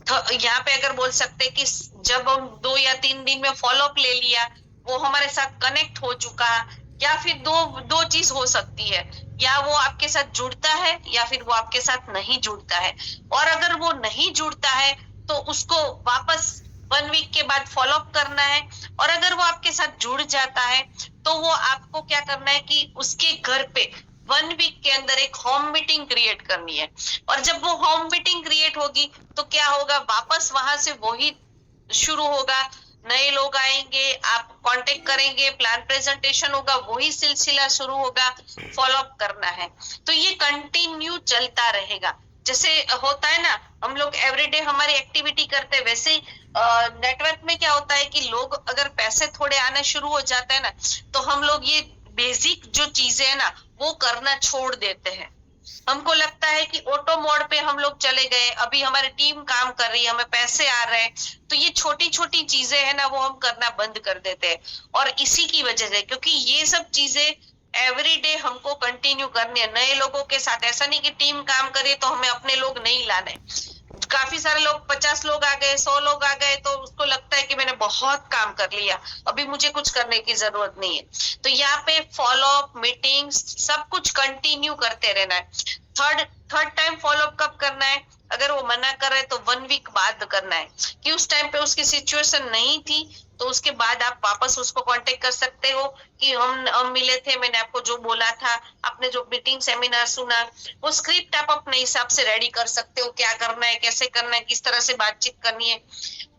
तो यहाँ पे अगर बोल सकते कि जब हम 2 या 3 दिन में फॉलो अप ले लिया, वो हमारे साथ कनेक्ट हो चुका, या फिर दो दो चीज हो सकती है, या वो आपके साथ जुड़ता है या फिर वो आपके साथ नहीं जुड़ता है। और अगर वो नहीं जुड़ता है तो उसको वापस 1 वीक के बाद फॉलो अप करना है। और अगर वो आपके साथ जुड़ जाता है तो वो आपको क्या करना है कि उसके घर पे 1 वीक के अंदर एक होम मीटिंग क्रिएट करनी है। और जब वो होम मीटिंग क्रिएट होगी तो क्या होगा, वापस वहां से वही शुरू होगा, नए लोग आएंगे, आप कांटेक्ट करेंगे, प्लान प्रेजेंटेशन होगा, वही सिलसिला शुरू होगा, फॉलो अप करना है। तो ये कंटिन्यू चलता रहेगा। जैसे होता है ना, हम लोग एवरीडे हमारी एक्टिविटी करते हैं, वैसे नेटवर्क में क्या होता है कि लोग अगर पैसे थोड़े आने शुरू हो जाते हैं ना, तो हम लोग ये बेसिक जो चीजें है ना वो करना छोड़ देते हैं। हमको लगता है कि ऑटो मोड पे हम लोग चले गए, अभी हमारी टीम काम कर रही है, हमें पैसे आ रहे हैं, तो ये छोटी छोटी चीजें है ना वो हम करना बंद कर देते हैं। और इसी की वजह से, क्योंकि ये सब चीजें एवरीडे हमको कंटिन्यू करनी है नए लोगों के साथ। ऐसा नहीं कि टीम काम करे तो हमें अपने लोग नहीं लाने। काफी सारे लोग, 50 लोग आ गए, 100 लोग आ गए, तो उसको लगता है कि मैंने बहुत काम कर लिया, अभी मुझे कुछ करने की जरूरत नहीं है। तो यहाँ पे फॉलो अप, मीटिंग, सब कुछ कंटिन्यू करते रहना है। Third third time follow up कब करना है, अगर वो मना कर रहे तो 1 वीक बाद करना है, कि उस टाइम पे उसकी सिचुएशन नहीं थी, तो उसके बाद आप वापस उसको कांटेक्ट कर सकते हो कि हम मिले थे, मैंने आपको जो बोला था, आपने जो मीटिंग सेमिनार सुना, वो स्क्रिप्ट आप अपने हिसाब से रेडी कर सकते हो, क्या करना है, कैसे करना है, किस तरह से बातचीत करनी है।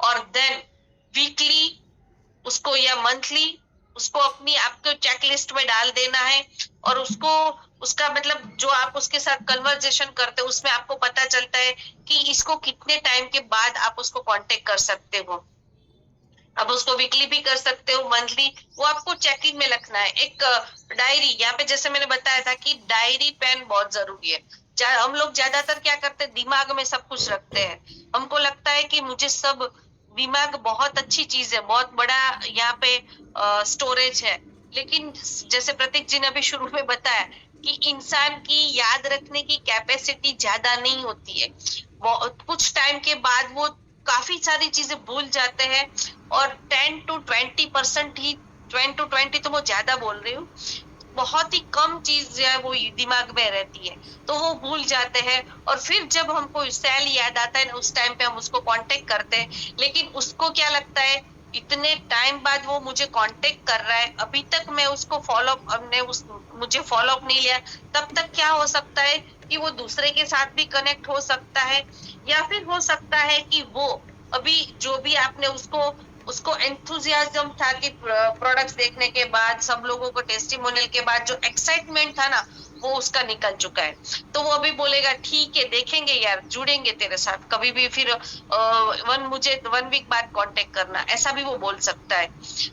और देन वीकली उसको या मंथली उसको अपनी आपके चेकलिस्ट में डाल देना है। और उसको, उसका मतलब जो आप उसके साथ कन्वर्जेशन करते हो उसमें आपको पता चलता है कि इसको कितने टाइम के बाद आप उसको कांटेक्ट कर सकते हो। अब उसको वीकली भी कर सकते हो, मंथली, वो आपको चेक इन में रखना है। एक डायरी, यहाँ पे जैसे मैंने बताया था कि डायरी पेन बहुत जरूरी है। हम लोग ज्यादातर क्या करते हैं, दिमाग में सब कुछ रखते हैं, हमको लगता है कि मुझे सब, दिमाग बहुत अच्छी चीज है, बहुत बड़ा यहाँ पे स्टोरेज है। लेकिन जैसे प्रतीक जी ने अभी शुरू में बताया कि इंसान की याद रखने की कैपेसिटी ज्यादा नहीं होती है, कुछ टाइम के बाद वो काफी सारी चीजें भूल जाते हैं, और 10 to 20% ही 10 to 20 तो मैं ज्यादा बोल रही हूँ, बहुत ही कम चीज जो है वो दिमाग में रहती है, तो वो भूल जाते हैं। और फिर जब हमको सेल याद आता है ना, उस टाइम पे हम उसको कांटेक्ट करते हैं, लेकिन उसको क्या लगता है इतने टाइम बाद वो मुझे कांटेक्ट कर रहा है, अभी तक मैं उसको मुझे फॉलो अप नहीं लिया। तब तक क्या हो सकता है कि वो दूसरे के साथ भी कनेक्ट हो सकता है, या फिर हो सकता है कि वो अभी जो भी आपने उसको उसको एंथुजियाज्म था कि प्रोडक्ट्स देखने के बाद, सब लोगों को टेस्टिमोनियल के बाद जो एक्साइटमेंट था ना, वो उसका निकल चुका है। तो वो अभी बोलेगा ठीक है, देखेंगे यार, जुड़ेंगे तेरे साथ कभी भी, फिर मुझे 1 वीक बाद कांटेक्ट करना, ऐसा भी वो बोल सकता है।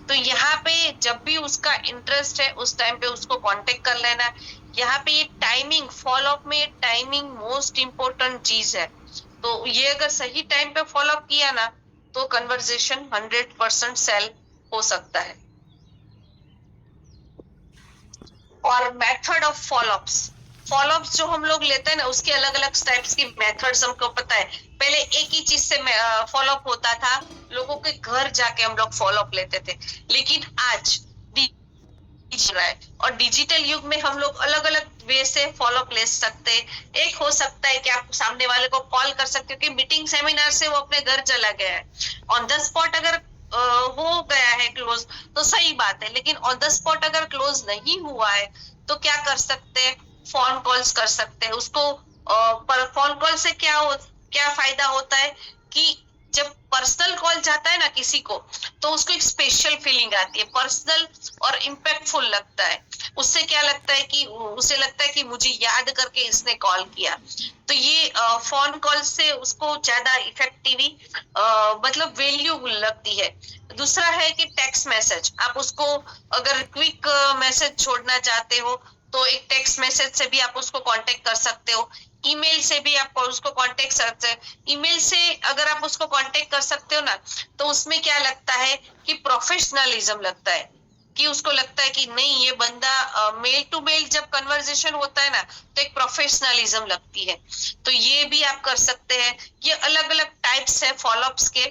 तो यहाँ पे जब भी उसका इंटरेस्ट है उस टाइम पे उसको कांटेक्ट कर लेना। यहाँ पे ये टाइमिंग, फॉलो अप में टाइमिंग मोस्ट इम्पोर्टेंट चीज है। तो ये अगर सही टाइम पे फॉलो अप किया ना, तो कन्वर्सेशन 100% सेल हो सकता है। और मेथड ऑफ फॉलोअप्स जो हम लोग लेते हैं ना, उसके अलग अलग टाइप्स की मेथड्स हमको पता है। पहले एक ही चीज से फॉलोअप होता था, लोगों के घर जाके हम लोग फॉलोअप लेते थे, लेकिन आज रहा है, और डिजिटल युग में हम लोग अलग अलग वे से फॉलोअप ले सकते हैं। एक हो सकता है कि आप सामने वाले को कॉल कर सकते हो कि मीटिंग सेमिनार से वो अपने घर चला गया है, ऑन द स्पॉट अगर हो गया है क्लोज तो सही बात है, लेकिन ऑन द स्पॉट अगर क्लोज नहीं हुआ है तो क्या कर सकते हैं, फोन कॉल्स कर सकते हैं उसको। पर फोन कॉल से क्या फायदा होता है कि जब पर्सनल कॉल जाता है ना किसी को, तो उसको एक स्पेशल फीलिंग आती है, पर्सनल और इम्पैक्टफुल लगता है। उससे क्या लगता है कि उसे लगता है कि मुझे याद करके इसने कॉल किया। तो ये फोन कॉल से उसको ज्यादा इफेक्टिवली मतलब वैल्यू लगती है। दूसरा है कि टेक्स्ट मैसेज, आप उसको अगर क्विक मैसेज छोड़ना चाहते हो तो एक टेक्स्ट मैसेज से भी आप उसको कांटेक्ट कर सकते हो। ईमेल से भी आप उसको कांटेक्ट कर सकते हो। ईमेल से अगर आप उसको कांटेक्ट कर सकते हो ना, तो उसमें क्या लगता है कि प्रोफेशनलिज्म लगता है, कि उसको लगता है कि नहीं ये बंदा, मेल टू मेल जब कन्वर्सेशन होता है ना, तो एक प्रोफेशनलिज्म लगती है। तो ये भी आप कर सकते हैं। ये अलग अलग टाइप्स है फॉलोअप्स के।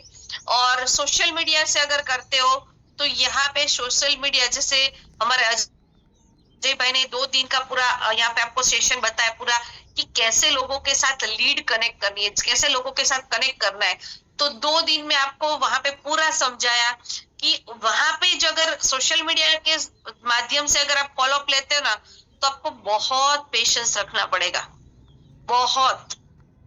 और सोशल मीडिया से अगर करते हो, तो यहाँ पे सोशल मीडिया जैसे हमारे अजय भाई ने 2 दिन का पूरा यहाँ पे आपको सेशन बताया पूरा, कि कैसे लोगों के साथ लीड कनेक्ट करनी है, कैसे लोगों के साथ कनेक्ट करना है। तो 2 दिन में आपको वहां पे पूरा समझाया कि वहां पे जो अगर सोशल मीडिया के माध्यम से अगर आप फॉलो अप लेते हो ना, तो आपको बहुत पेशेंस रखना पड़ेगा, बहुत।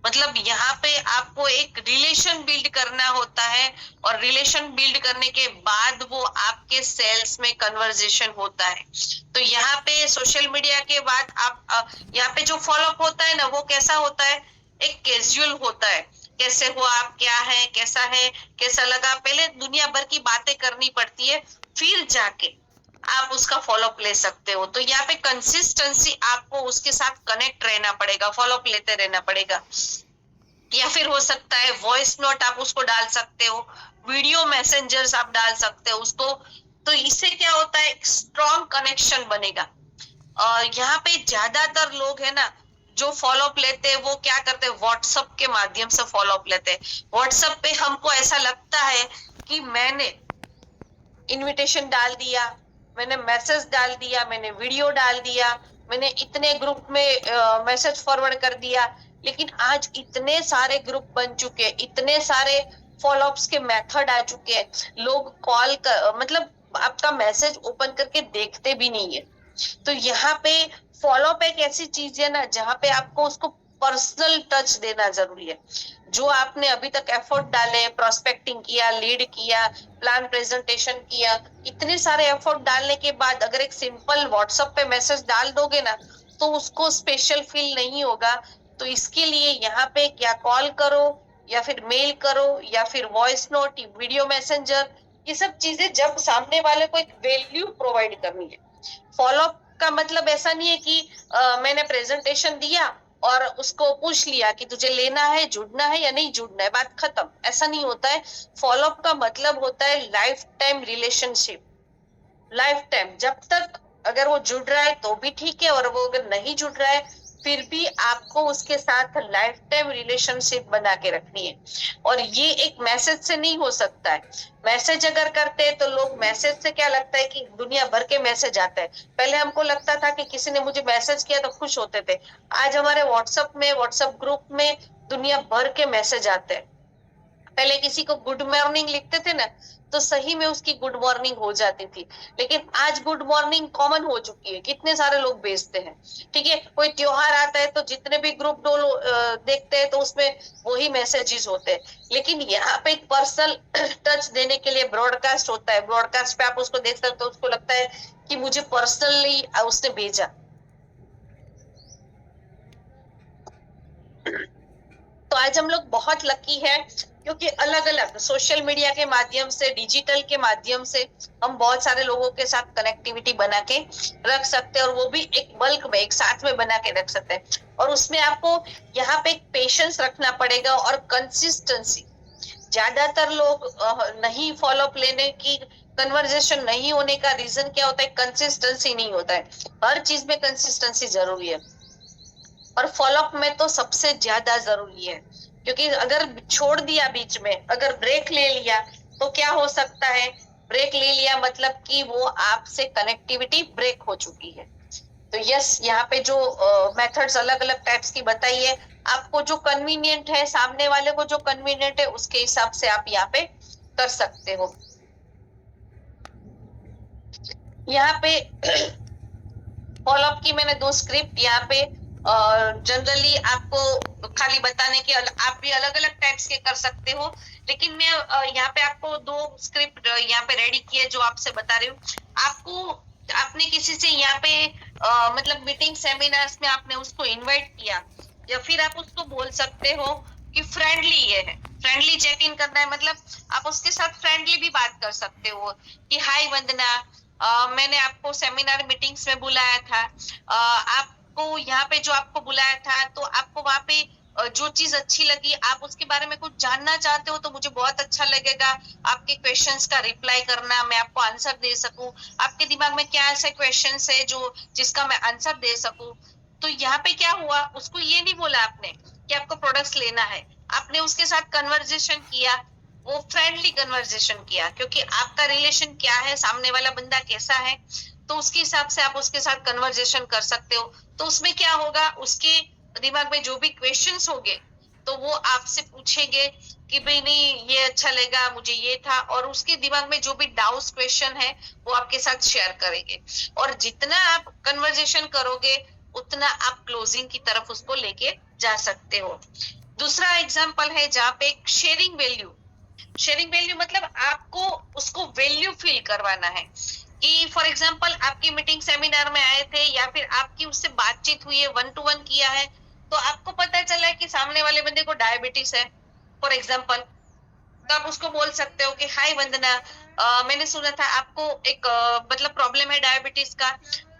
मतलब यहाँ पे आपको एक रिलेशन बिल्ड करना होता है, और रिलेशन बिल्ड करने के बाद वो आपके सेल्स में कन्वर्जेशन होता है। तो यहाँ पे सोशल मीडिया के बाद आप यहाँ पे जो फॉलोअप होता है ना, वो कैसा होता है, एक कैजुअल होता है। कैसे हो आप, क्या है, कैसा है, कैसा लगा, पहले दुनिया भर की बातें करनी पड़ती है, फिर जाके आप उसका फॉलोअप ले सकते हो। तो यहाँ पे कंसिस्टेंसी, आपको उसके साथ कनेक्ट रहना पड़ेगा, फॉलोअप लेते रहना पड़ेगा। या फिर हो सकता है वॉइस नोट आप उसको डाल सकते हो, वीडियो मैसेंजर्स आप डाल सकते हो उसको। तो इससे क्या होता है, स्ट्रॉन्ग कनेक्शन बनेगा। और यहाँ पे ज्यादातर लोग है ना जो फॉलो अप लेते हैं, वो क्या करते हैं, व्हाट्सएप के माध्यम से फॉलो अप लेते हैं। व्हाट्सएप पे हमको ऐसा लगता है कि मैंने इनविटेशन डाल दिया, मैंने मैसेज डाल दिया, मैंने वीडियो डाल दिया, मैंने इतने ग्रुप में मैसेज फॉरवर्ड कर दिया। लेकिन आज इतने सारे ग्रुप बन चुके हैं, इतने सारे फॉलोअप्स के मेथड आ चुके हैं, लोग कॉल कर मतलब आपका मैसेज ओपन करके देखते भी नहीं है। तो यहाँ पे फॉलोअप एक ऐसी चीज है ना, जहाँ पे आपको उसको पर्सनल टच देना जरूरी है। जो आपने अभी तक एफर्ट डाले, प्रोस्पेक्टिंग किया, लीड किया, प्लान प्रेजेंटेशन किया, इतने सारे एफर्ट डालने के बाद अगर एक सिंपल व्हाट्सएप पे मैसेज डाल दोगे ना, तो उसको स्पेशल फील नहीं होगा। तो इसके लिए यहाँ पे क्या कॉल करो, या फिर मेल करो, या फिर वॉइस नोट, वीडियो मैसेंजर, ये सब चीजें जब सामने वाले को एक वैल्यू प्रोवाइड करनी है। फॉलोअप का मतलब ऐसा नहीं है कि मैंने प्रेजेंटेशन दिया और उसको पूछ लिया कि तुझे लेना है, जुड़ना है या नहीं जुड़ना है, बात खत्म, ऐसा नहीं होता है। फॉलोअप का मतलब होता है life time relationship. Life time, जब तक अगर वो जुड़ रहा है तो भी ठीक है, और वो अगर नहीं जुड़ रहा है फिर भी आपको उसके साथ लाइफ टाइम रिलेशनशिप बना के रखनी है। और ये एक मैसेज से नहीं हो सकता है। मैसेज अगर करते हैं तो लोग, मैसेज से क्या लगता है कि दुनिया भर के मैसेज आते हैं। पहले हमको लगता था कि किसी ने मुझे मैसेज किया तो खुश होते थे। आज हमारे व्हाट्सएप ग्रुप में दुनिया भर के मैसेज आते हैं। पहले किसी को गुड मॉर्निंग लिखते थे ना, तो सही में उसकी गुड मॉर्निंग हो जाती थी। लेकिन आज गुड मॉर्निंग कॉमन हो चुकी है, कितने सारे लोग भेजते हैं। ठीक है, कोई त्योहार आता है तो जितने भी ग्रुप देखते हैं तो उसमें वही मैसेजेस होते हैं। लेकिन यहाँ पे एक पर्सनल टच देने के लिए ब्रॉडकास्ट होता है। ब्रॉडकास्ट पे आप उसको देख सकते हो, उसको लगता है कि मुझे पर्सनली उसने भेजा। तो आज हम लोग बहुत लकी है, क्योंकि अलग अलग सोशल मीडिया के माध्यम से, डिजिटल के माध्यम से हम बहुत सारे लोगों के साथ कनेक्टिविटी बना के रख सकते हैं, और वो भी एक बल्क में, एक साथ में बना के रख सकते हैं। और उसमें आपको यहाँ पे एक पेशेंस रखना पड़ेगा और कंसिस्टेंसी। ज्यादातर लोग नहीं फॉलोअप लेने की, कन्वर्जेशन नहीं होने का रीजन क्या होता है? कंसिस्टेंसी नहीं होता है। हर चीज में कंसिस्टेंसी जरूरी है, और फॉलोअप में तो सबसे ज्यादा जरूरी है। क्योंकि अगर छोड़ दिया बीच में, अगर ब्रेक ले लिया, तो क्या हो सकता है? ब्रेक ले लिया मतलब कि वो आपसे कनेक्टिविटी ब्रेक हो चुकी है। तो यस, यहाँ पे जो मेथड्स अलग अलग टाइप्स की बताई है, आपको जो कन्वीनियंट है, सामने वाले को जो कन्वीनियंट है, उसके हिसाब से आप यहाँ पे कर सकते हो। यहाँ पे फॉलोअप की मैंने 2 स्क्रिप्ट यहाँ पे जनरली आपको खाली बताने के, आप भी अलग अलग टाइप्स के कर सकते हो। लेकिन मैं यहाँ पे आपको 2 स्क्रिप्ट यहाँ पे रेडी किए जो आपसे बता रही हूँ। आपको, आपने किसी से यहाँ पे मतलब मीटिंग सेमिनार्स में आपने उसको इनवाइट किया, या फिर आप उसको बोल सकते हो कि फ्रेंडली ये है, फ्रेंडली चेक इन करना है। मतलब आप उसके साथ फ्रेंडली भी बात कर सकते हो कि हाय वंदना, मैंने आपको सेमिनार मीटिंग्स में बुलाया था, आपको यहाँ पे जो आपको बुलाया था, तो आपको वहां पे जो चीज अच्छी लगी, आप उसके बारे में कुछ जानना चाहते हो तो मुझे बहुत अच्छा लगेगा आपके क्वेश्चंस का रिप्लाई करना, मैं आपको आंसर दे सकूं। आपके दिमाग में क्या ऐसे क्वेश्चंस है जो जिसका मैं आंसर दे सकूं। तो यहाँ पे क्या हुआ, उसको ये नहीं बोला आपने कि आपको प्रोडक्ट्स लेना है, आपने उसके साथ कन्वर्जेशन किया, वो फ्रेंडली कन्वर्जेशन किया। क्योंकि आपका रिलेशन क्या है, सामने वाला बंदा कैसा है, तो उसके हिसाब से आप उसके साथ कन्वर्जेशन कर सकते हो। तो उसमें क्या होगा, उसके दिमाग में जो भी क्वेश्चंस होंगे तो वो आपसे पूछेंगे कि भाई नहीं ये अच्छा लगा मुझे, ये था। और उसके दिमाग में जो भी डाउट्स क्वेश्चन है वो आपके साथ शेयर करेंगे। और जितना आप कन्वर्जेशन करोगे उतना आप क्लोजिंग की तरफ उसको लेके जा सकते हो। दूसरा एग्जाम्पल है जहाँ पे शेयरिंग वैल्यू। शेयरिंग वैल्यू मतलब आपको उसको वैल्यू फील करवाना है। कि फॉर एग्जांपल आपकी मीटिंग सेमिनार में आए थे, या फिर आपकी उससे बातचीत हुई है, 1-to-1 किया है, तो आपको पता चला है कि सामने वाले बंदे को डायबिटीज है फॉर एग्जांपल। तो आप उसको बोल सकते हो कि हाय वंदना, मैंने सुना था आपको एक मतलब प्रॉब्लम है डायबिटीज का।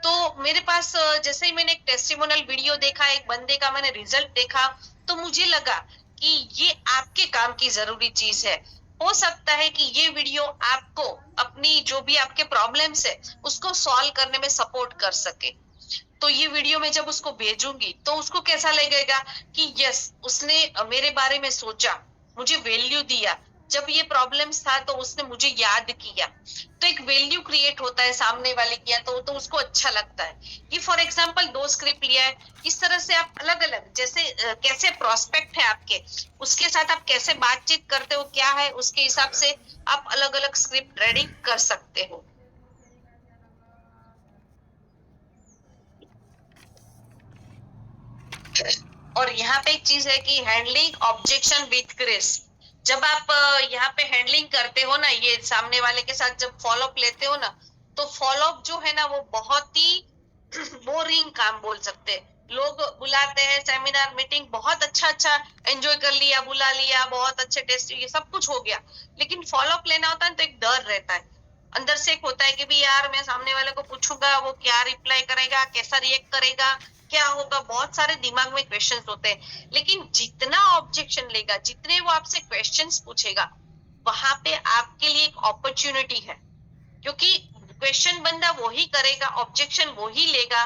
तो मेरे पास जैसे ही मैंने एक टेस्टिमोनियल वीडियो देखा, एक बंदे का मैंने रिजल्ट देखा, तो मुझे लगा कि ये आपके काम की जरूरी चीज है। हो सकता है कि ये वीडियो आपको अपनी जो भी आपके प्रॉब्लम्स है उसको सॉल्व करने में सपोर्ट कर सके। तो ये वीडियो में जब उसको भेजूंगी तो उसको कैसा लगेगा कि यस, उसने मेरे बारे में सोचा, मुझे वैल्यू दिया, जब ये प्रॉब्लम्स था तो उसने मुझे याद किया। तो एक वैल्यू क्रिएट होता है सामने वाले किया, तो उसको अच्छा लगता है। ये फॉर एग्जांपल 2 स्क्रिप्ट लिया है। इस तरह से आप अलग अलग, जैसे कैसे प्रोस्पेक्ट है आपके, उसके साथ आप कैसे बातचीत करते हो, क्या है, उसके हिसाब से आप अलग अलग स्क्रिप्ट रेडी कर सकते हो। और यहाँ पे एक चीज है कि हैंडलिंग ऑब्जेक्शन विथ ग्रेस। जब आप यहाँ पे हैंडलिंग करते हो ना, ये सामने वाले के साथ जब फॉलोअप लेते हो ना, तो फॉलोअप जो है ना वो बहुत ही बोरिंग काम बोल सकते हैं। लोग बुलाते हैं सेमिनार मीटिंग, बहुत अच्छा अच्छा एंजॉय कर लिया, बुला लिया, बहुत अच्छे टेस्ट, ये सब कुछ हो गया, लेकिन फॉलोअप लेना होता है तो एक डर रहता है अंदर से। एक होता है कि भी यार मैं सामने वाले को पूछूंगा, वो क्या रिप्लाई करेगा, कैसा रिएक्ट करेगा, क्या होगा, बहुत सारे दिमाग में क्वेश्चंस होते हैं। लेकिन जितना ऑब्जेक्शन लेगा, जितने वो आपसे क्वेश्चंस पूछेगा, वहां पे आपके लिए एक अपॉर्चुनिटी है। क्योंकि क्वेश्चन बंदा वही करेगा, ऑब्जेक्शन वही लेगा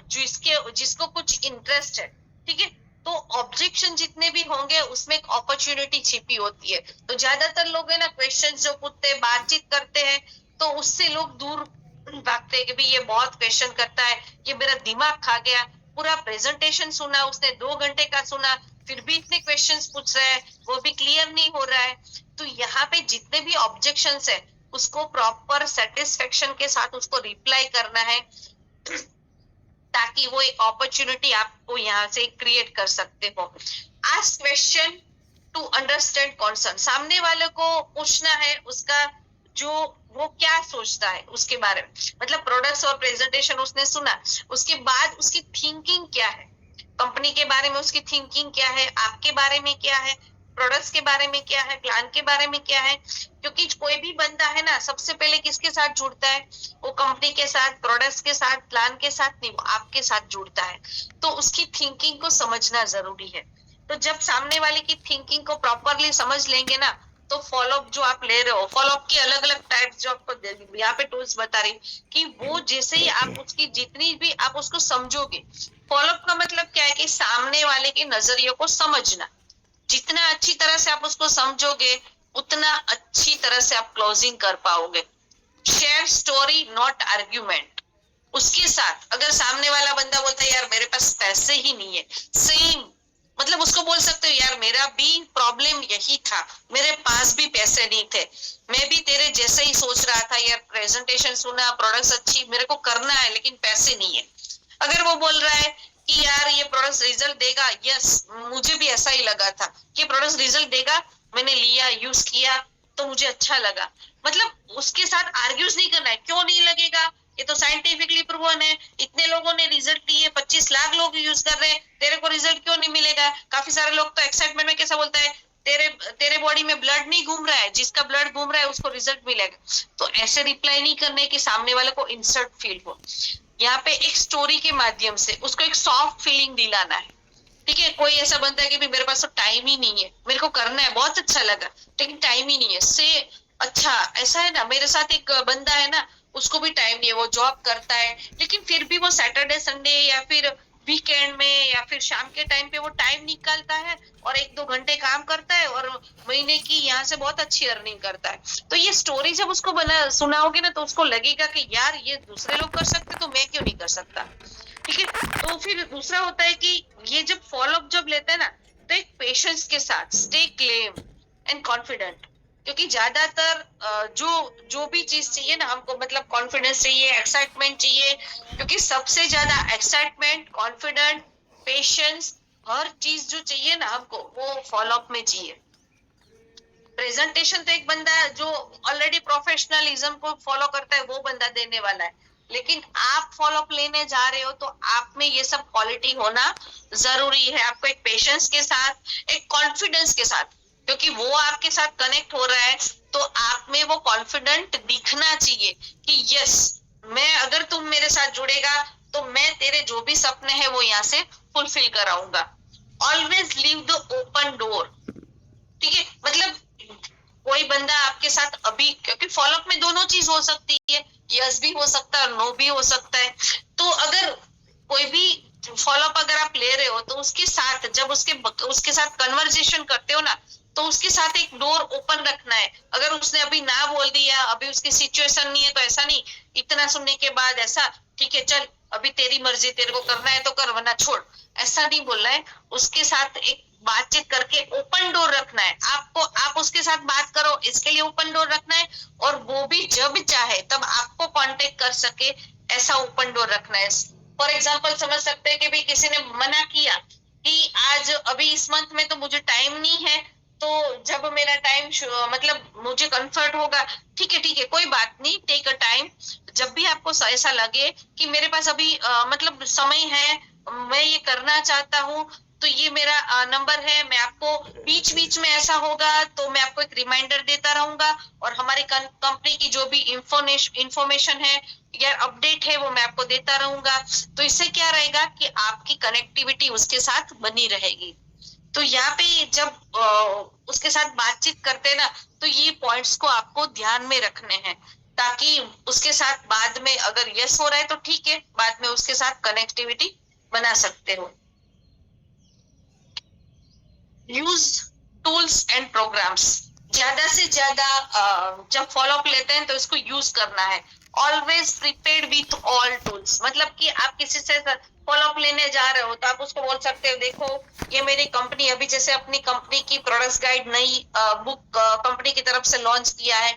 जिसको कुछ इंटरेस्ट है, ठीक है। तो ऑब्जेक्शन जितने भी होंगे उसमें एक अपॉर्चुनिटी छिपी होती है। तो ज्यादातर लोग है ना क्वेश्चन जो पूछते हैं, बातचीत करते हैं, तो उससे लोग दूर भागते हैं कि भाई ये बहुत क्वेश्चन करता है, ये मेरा दिमाग खा गया। पूरा प्रेजेंटेशन सुना उसने, 2 घंटे का सुना, फिर भी इतने क्वेश्चंस पूछ रहा है, वो भी क्लियर नहीं हो रहा है। तो यहाँ पे जितने भी ऑब्जेक्शंस है उसको प्रॉपर सेटिस्फेक्शन के साथ उसको रिप्लाई करना है, ताकि वो एक अपॉर्चुनिटी आपको यहाँ से क्रिएट कर सकते हो। Ask question to understand concern. सामने वाले को पूछना है उसका जो वो क्या सोचता है उसके बारे में, मतलब प्रोडक्ट्स और प्रेजेंटेशन उसने सुना, उसके बाद उसकी थिंकिंग क्या है, कंपनी के बारे में उसकी थिंकिंग क्या है, आपके बारे में क्या है, प्रोडक्ट्स के बारे में क्या है, प्लान के बारे में क्या है। क्योंकि कोई भी बंदा है ना सबसे पहले किसके साथ जुड़ता है, वो कंपनी के साथ, प्रोडक्ट्स के साथ, प्लान के साथ नहीं, वो आपके साथ जुड़ता है। तो उसकी थिंकिंग को समझना जरूरी है। तो जब सामने वाले की थिंकिंग को प्रॉपरली समझ लेंगे ना, तो फॉलोअप जो आप ले रहे हो, फॉलोअप की अलग अलग टाइप्स जो आपको यहाँ पे टूल्स बता रही कि वो जैसे ही आप उसकी जितनी भी आप उसको समझोगे, फॉलोअप का मतलब क्या है कि सामने वाले के नजरिए को समझना। जितना अच्छी तरह से आप उसको समझोगे उतना अच्छी तरह से आप क्लोजिंग कर पाओगे। Share story not argument. उसके साथ अगर सामने वाला बंदा बोलता है यार मेरे पास पैसे ही नहीं है, सेम मतलब उसको बोल सकते हो यार मेरा भी प्रॉब्लम यही था, मेरे पास भी पैसे नहीं थे, मैं भी तेरे जैसे ही सोच रहा था यार, प्रेजेंटेशन सुना, प्रोडक्ट्स अच्छी, मेरे को करना है लेकिन पैसे नहीं है। अगर वो बोल रहा है कि यार ये प्रोडक्ट रिजल्ट देगा, यस मुझे भी ऐसा ही लगा था कि प्रोडक्ट रिजल्ट देगा, मैंने लिया, यूज किया तो मुझे अच्छा लगा। मतलब उसके साथ आर्ग्यूज नहीं करना है, क्यों नहीं लगेगा, ये तो साइंटिफिकली प्रूवन है, इतने लोगों ने रिजल्ट लिए, 25 लाख लोग यूज कर रहे हैं, तेरे को रिजल्ट क्यों नहीं मिलेगा। काफी सारे लोग तो एक्साइटमेंट में कैसा बोलता है, तेरे तेरे बॉडी में ब्लड नहीं घूम रहा है, जिसका ब्लड घूम रहा है उसको रिजल्ट मिलेगा। तो ऐसे रिप्लाई नहीं करने कि सामने वाले को इंसल्ट फील हो। यहाँ पे एक स्टोरी के माध्यम से उसको एक सॉफ्ट फीलिंग दिलाना है। ठीक है, कोई ऐसा बनता है कि मेरे पास तो टाइम ही नहीं है, मेरे को करना है, बहुत अच्छा लगा लेकिन टाइम ही नहीं है, से अच्छा ऐसा है ना, मेरे साथ एक बंदा है ना, उसको भी टाइम नहीं है, वो जॉब करता है लेकिन फिर भी वो सैटरडे संडे या फिर वीकेंड में या फिर शाम के टाइम पे वो टाइम निकालता है और 1-2 घंटे काम करता है और महीने की यहाँ से बहुत अच्छी अर्निंग करता है। तो ये स्टोरी जब उसको बना सुनाओगे ना तो उसको लगेगा कि यार ये दूसरे लोग कर सकते तो मैं क्यों नहीं कर सकता। ठीक है, तो फिर दूसरा होता है कि ये जब फॉलोअप जब लेते हैं ना तो एक पेशेंस के साथ स्टे क्लेम एंड कॉन्फिडेंट। क्योंकि ज्यादातर जो जो भी चीज चाहिए ना हमको, मतलब कॉन्फिडेंस चाहिए, एक्साइटमेंट चाहिए, क्योंकि सबसे ज्यादा एक्साइटमेंट, कॉन्फिडेंट, पेशेंस, हर चीज जो चाहिए ना हमको वो फॉलोअप में चाहिए। प्रेजेंटेशन तो एक बंदा जो ऑलरेडी प्रोफेशनलिज्म को फॉलो करता है वो बंदा देने वाला है, लेकिन आप फॉलोअप लेने जा रहे हो तो आप में ये सब क्वालिटी होना जरूरी है। आपको एक पेशेंस के साथ, एक कॉन्फिडेंस के साथ, क्योंकि वो आपके साथ कनेक्ट हो रहा है तो आप में वो कॉन्फिडेंट दिखना चाहिए कि यस मैं, अगर तुम मेरे साथ जुड़ेगा तो मैं तेरे जो भी सपने हैं वो यहाँ से फुलफिल कराऊंगा। Always leave the open door. ठीक है, मतलब कोई बंदा आपके साथ अभी, क्योंकि फॉलोअप में दोनों चीज हो सकती है, यस भी हो सकता है और नो भी हो सकता है। तो अगर कोई भी फॉलोअप अगर आप ले रहे हो तो उसके साथ जब उसके साथ कन्वर्जेशन करते हो ना तो उसके साथ एक डोर ओपन रखना है। अगर उसने अभी ना बोल दिया, अभी उसकी सिचुएशन नहीं है तो ऐसा नहीं, इतना सुनने के बाद ऐसा ठीक है चल अभी तेरी मर्जी, तेरे को करना है तो कर वरना छोड़, ऐसा नहीं बोलना है। उसके साथ एक बातचीत करके ओपन डोर रखना है आपको, आप उसके साथ बात करो इसके लिए ओपन डोर रखना है, और वो भी जब चाहे तब आपको कांटेक्ट कर सके ऐसा ओपन डोर रखना है। फॉर एग्जांपल समझ सकते हैं कि भाई किसी ने मना किया कि आज अभी इस मंथ में तो मुझे टाइम नहीं है, तो जब मेरा टाइम मतलब मुझे कंफर्ट होगा, ठीक है कोई बात नहीं, टेक अ टाइम। जब भी आपको ऐसा लगे कि मेरे पास अभी मतलब समय है, मैं ये करना चाहता हूँ, तो ये मेरा नंबर है, मैं आपको बीच बीच में ऐसा होगा तो मैं आपको एक रिमाइंडर देता रहूंगा, और हमारी कंपनी की जो भी इंफॉर्मेशन है या अपडेट है वो मैं आपको देता रहूंगा। तो इससे क्या रहेगा कि आपकी कनेक्टिविटी उसके साथ बनी रहेगी। तो यहाँ पे जब उसके साथ बातचीत करते हैं ना तो ये पॉइंट्स को आपको ध्यान में रखने हैं ताकि उसके साथ बाद में अगर यस हो रहा है तो ठीक है, बाद में उसके साथ कनेक्टिविटी बना सकते हो। यूज टूल्स एंड प्रोग्राम्स, ज्यादा से ज्यादा जब फॉलोअप लेते हैं तो इसको यूज करना है। Always prepared with all tools, मतलब कि आप किसी से फॉलोअप लेने जा रहे हो तो आप उसको बोल सकते हो, देखो ये मेरी कंपनी, अभी जैसे अपनी कंपनी की प्रोडक्ट्स गाइड नई बुक कंपनी की तरफ से लॉन्च किया है,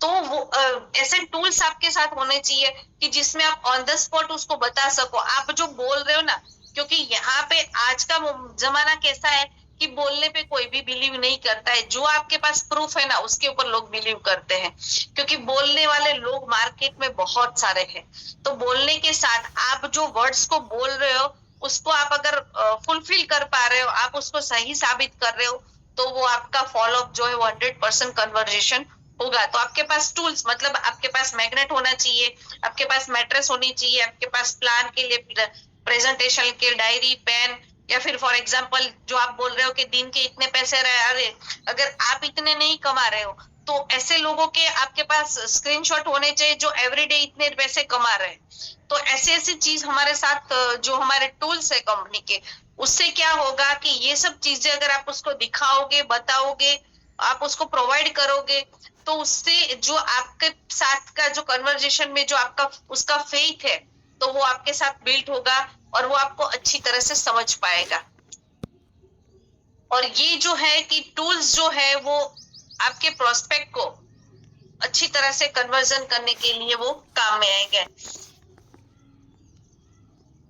तो वो ऐसे टूल्स आपके साथ होने चाहिए कि जिसमें आप ऑन द स्पॉट उसको बता सको आप जो बोल रहे हो ना। क्योंकि यहाँ पे आज का जमाना कैसा है कि बोलने पे कोई भी बिलीव नहीं करता है, जो आपके पास प्रूफ है ना उसके ऊपर लोग बिलीव करते हैं, क्योंकि बोलने वाले लोग मार्केट में बहुत सारे हैं। तो बोलने के साथ आप जो वर्ड्स को बोल रहे हो उसको आप अगर फुलफिल कर पा रहे हो, आप उसको सही साबित कर रहे हो, तो वो आपका फॉलोअप जो है वो 100% कन्वर्जेशन होगा। तो आपके पास टूल्स, मतलब आपके पास मैग्नेट होना चाहिए, आपके पास मैट्रेस होनी चाहिए, आपके पास प्लान के लिए प्रेजेंटेशन के डायरी पेन, या फिर फॉर एग्जाम्पल जो आप बोल रहे हो कि दिन के इतने पैसे रहे, अरे अगर आप इतने नहीं कमा रहे हो तो ऐसे लोगों के आपके पास स्क्रीनशॉट होने चाहिए जो एवरीडे इतने पैसे कमा रहे हैं। तो ऐसी ऐसी चीज हमारे साथ जो हमारे टूल्स है कंपनी के, उससे क्या होगा कि ये सब चीजें अगर आप उसको दिखाओगे, बताओगे, आप उसको प्रोवाइड करोगे, तो उससे जो आपके साथ का जो कन्वर्जेशन में जो आपका उसका फेथ है, तो वो आपके साथ बिल्ड होगा और वो आपको अच्छी तरह से समझ पाएगा। और ये जो है कि टूल्स जो है वो आपके प्रोस्पेक्ट को अच्छी तरह से कन्वर्जन करने के लिए वो काम में आएंगे।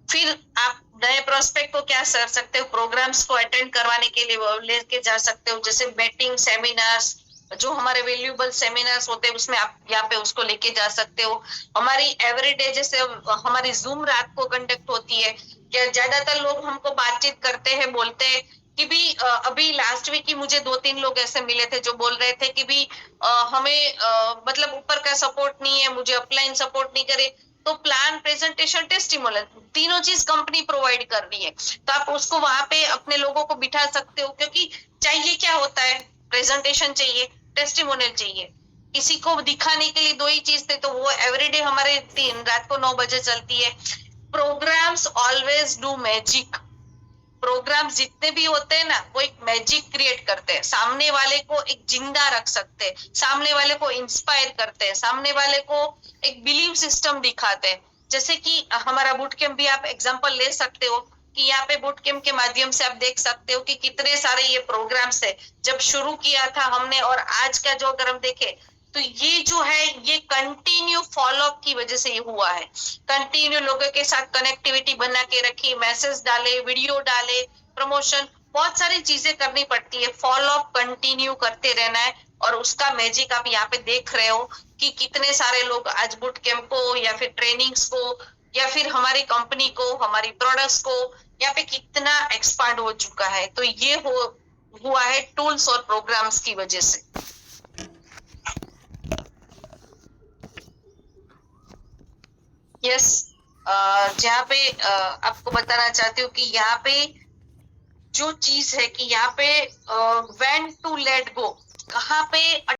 फिर आप नए प्रोस्पेक्ट को क्या कर सकते हो, प्रोग्राम्स को अटेंड करवाने के लिए वो लेके जा सकते हो, जैसे बेटिंग सेमिनार्स, जो हमारे वैल्यूएबल सेमिनार्स होते हैं उसमें आप यहाँ पे उसको लेके जा सकते हो। हमारी एवरीडे जैसे हमारी जूम रात को कंडक्ट होती है, क्या ज्यादातर लोग हमको बातचीत करते हैं, बोलते हैं कि भी अभी लास्ट वीक ही मुझे 2-3 लोग ऐसे मिले थे जो बोल रहे थे कि भी हमें मतलब ऊपर का सपोर्ट नहीं है, मुझे अपलाइन सपोर्ट नहीं करे, तो प्लान, प्रेजेंटेशन, टेस्टिमोनियल, तीनों चीज कंपनी प्रोवाइड कर रही है। तो आप उसको वहां पे अपने लोगों को बिठा सकते हो, क्योंकि चाहिए क्या होता है, प्रेजेंटेशन चाहिए, टेस्टिमोनियल चाहिए। किसी को दिखाने के लिए दो ही चीज थे, तो वो एवरीडे हमारे रात को 9 बजे चलती है। Programs always do magic. Programs जितने भी होते हैं ना वो एक मैजिक क्रिएट करते हैं, सामने वाले को एक जिंदा रख सकते हैं, सामने वाले को इंस्पायर करते हैं, सामने वाले को एक बिलीव सिस्टम दिखाते हैं। जैसे कि हमारा बूट कैंप भी आप एग्जांपल ले सकते हो कि यहाँ पे बूट कैंप के माध्यम से आप देख सकते हो कि कितने सारे ये प्रोग्राम्स है। जब शुरू किया था हमने और आज का जो अगर हम देखें तो ये जो है ये कंटिन्यू फॉलोअप की वजह से ये हुआ है। कंटिन्यू लोगों के साथ कनेक्टिविटी बना के रखी, मैसेज डाले, वीडियो डाले, प्रमोशन, बहुत सारी चीजें करनी पड़ती है। फॉलोअप कंटिन्यू करते रहना है और उसका मैजिक आप यहाँ पे देख रहे हो कि कितने सारे लोग आज बूट कैंप को या फिर ट्रेनिंग्स को या फिर हमारी कंपनी को, हमारी प्रोडक्ट्स को यहाँ पे कितना एक्सपांड हो चुका है। तो ये हुआ है टूल्स और प्रोग्राम्स की वजह से। यस, जहाँ पे आपको बताना चाहती हूँ कि यहाँ पे जो चीज है कि यहाँ पे व्हेन टू लेट गो, कहाँ पे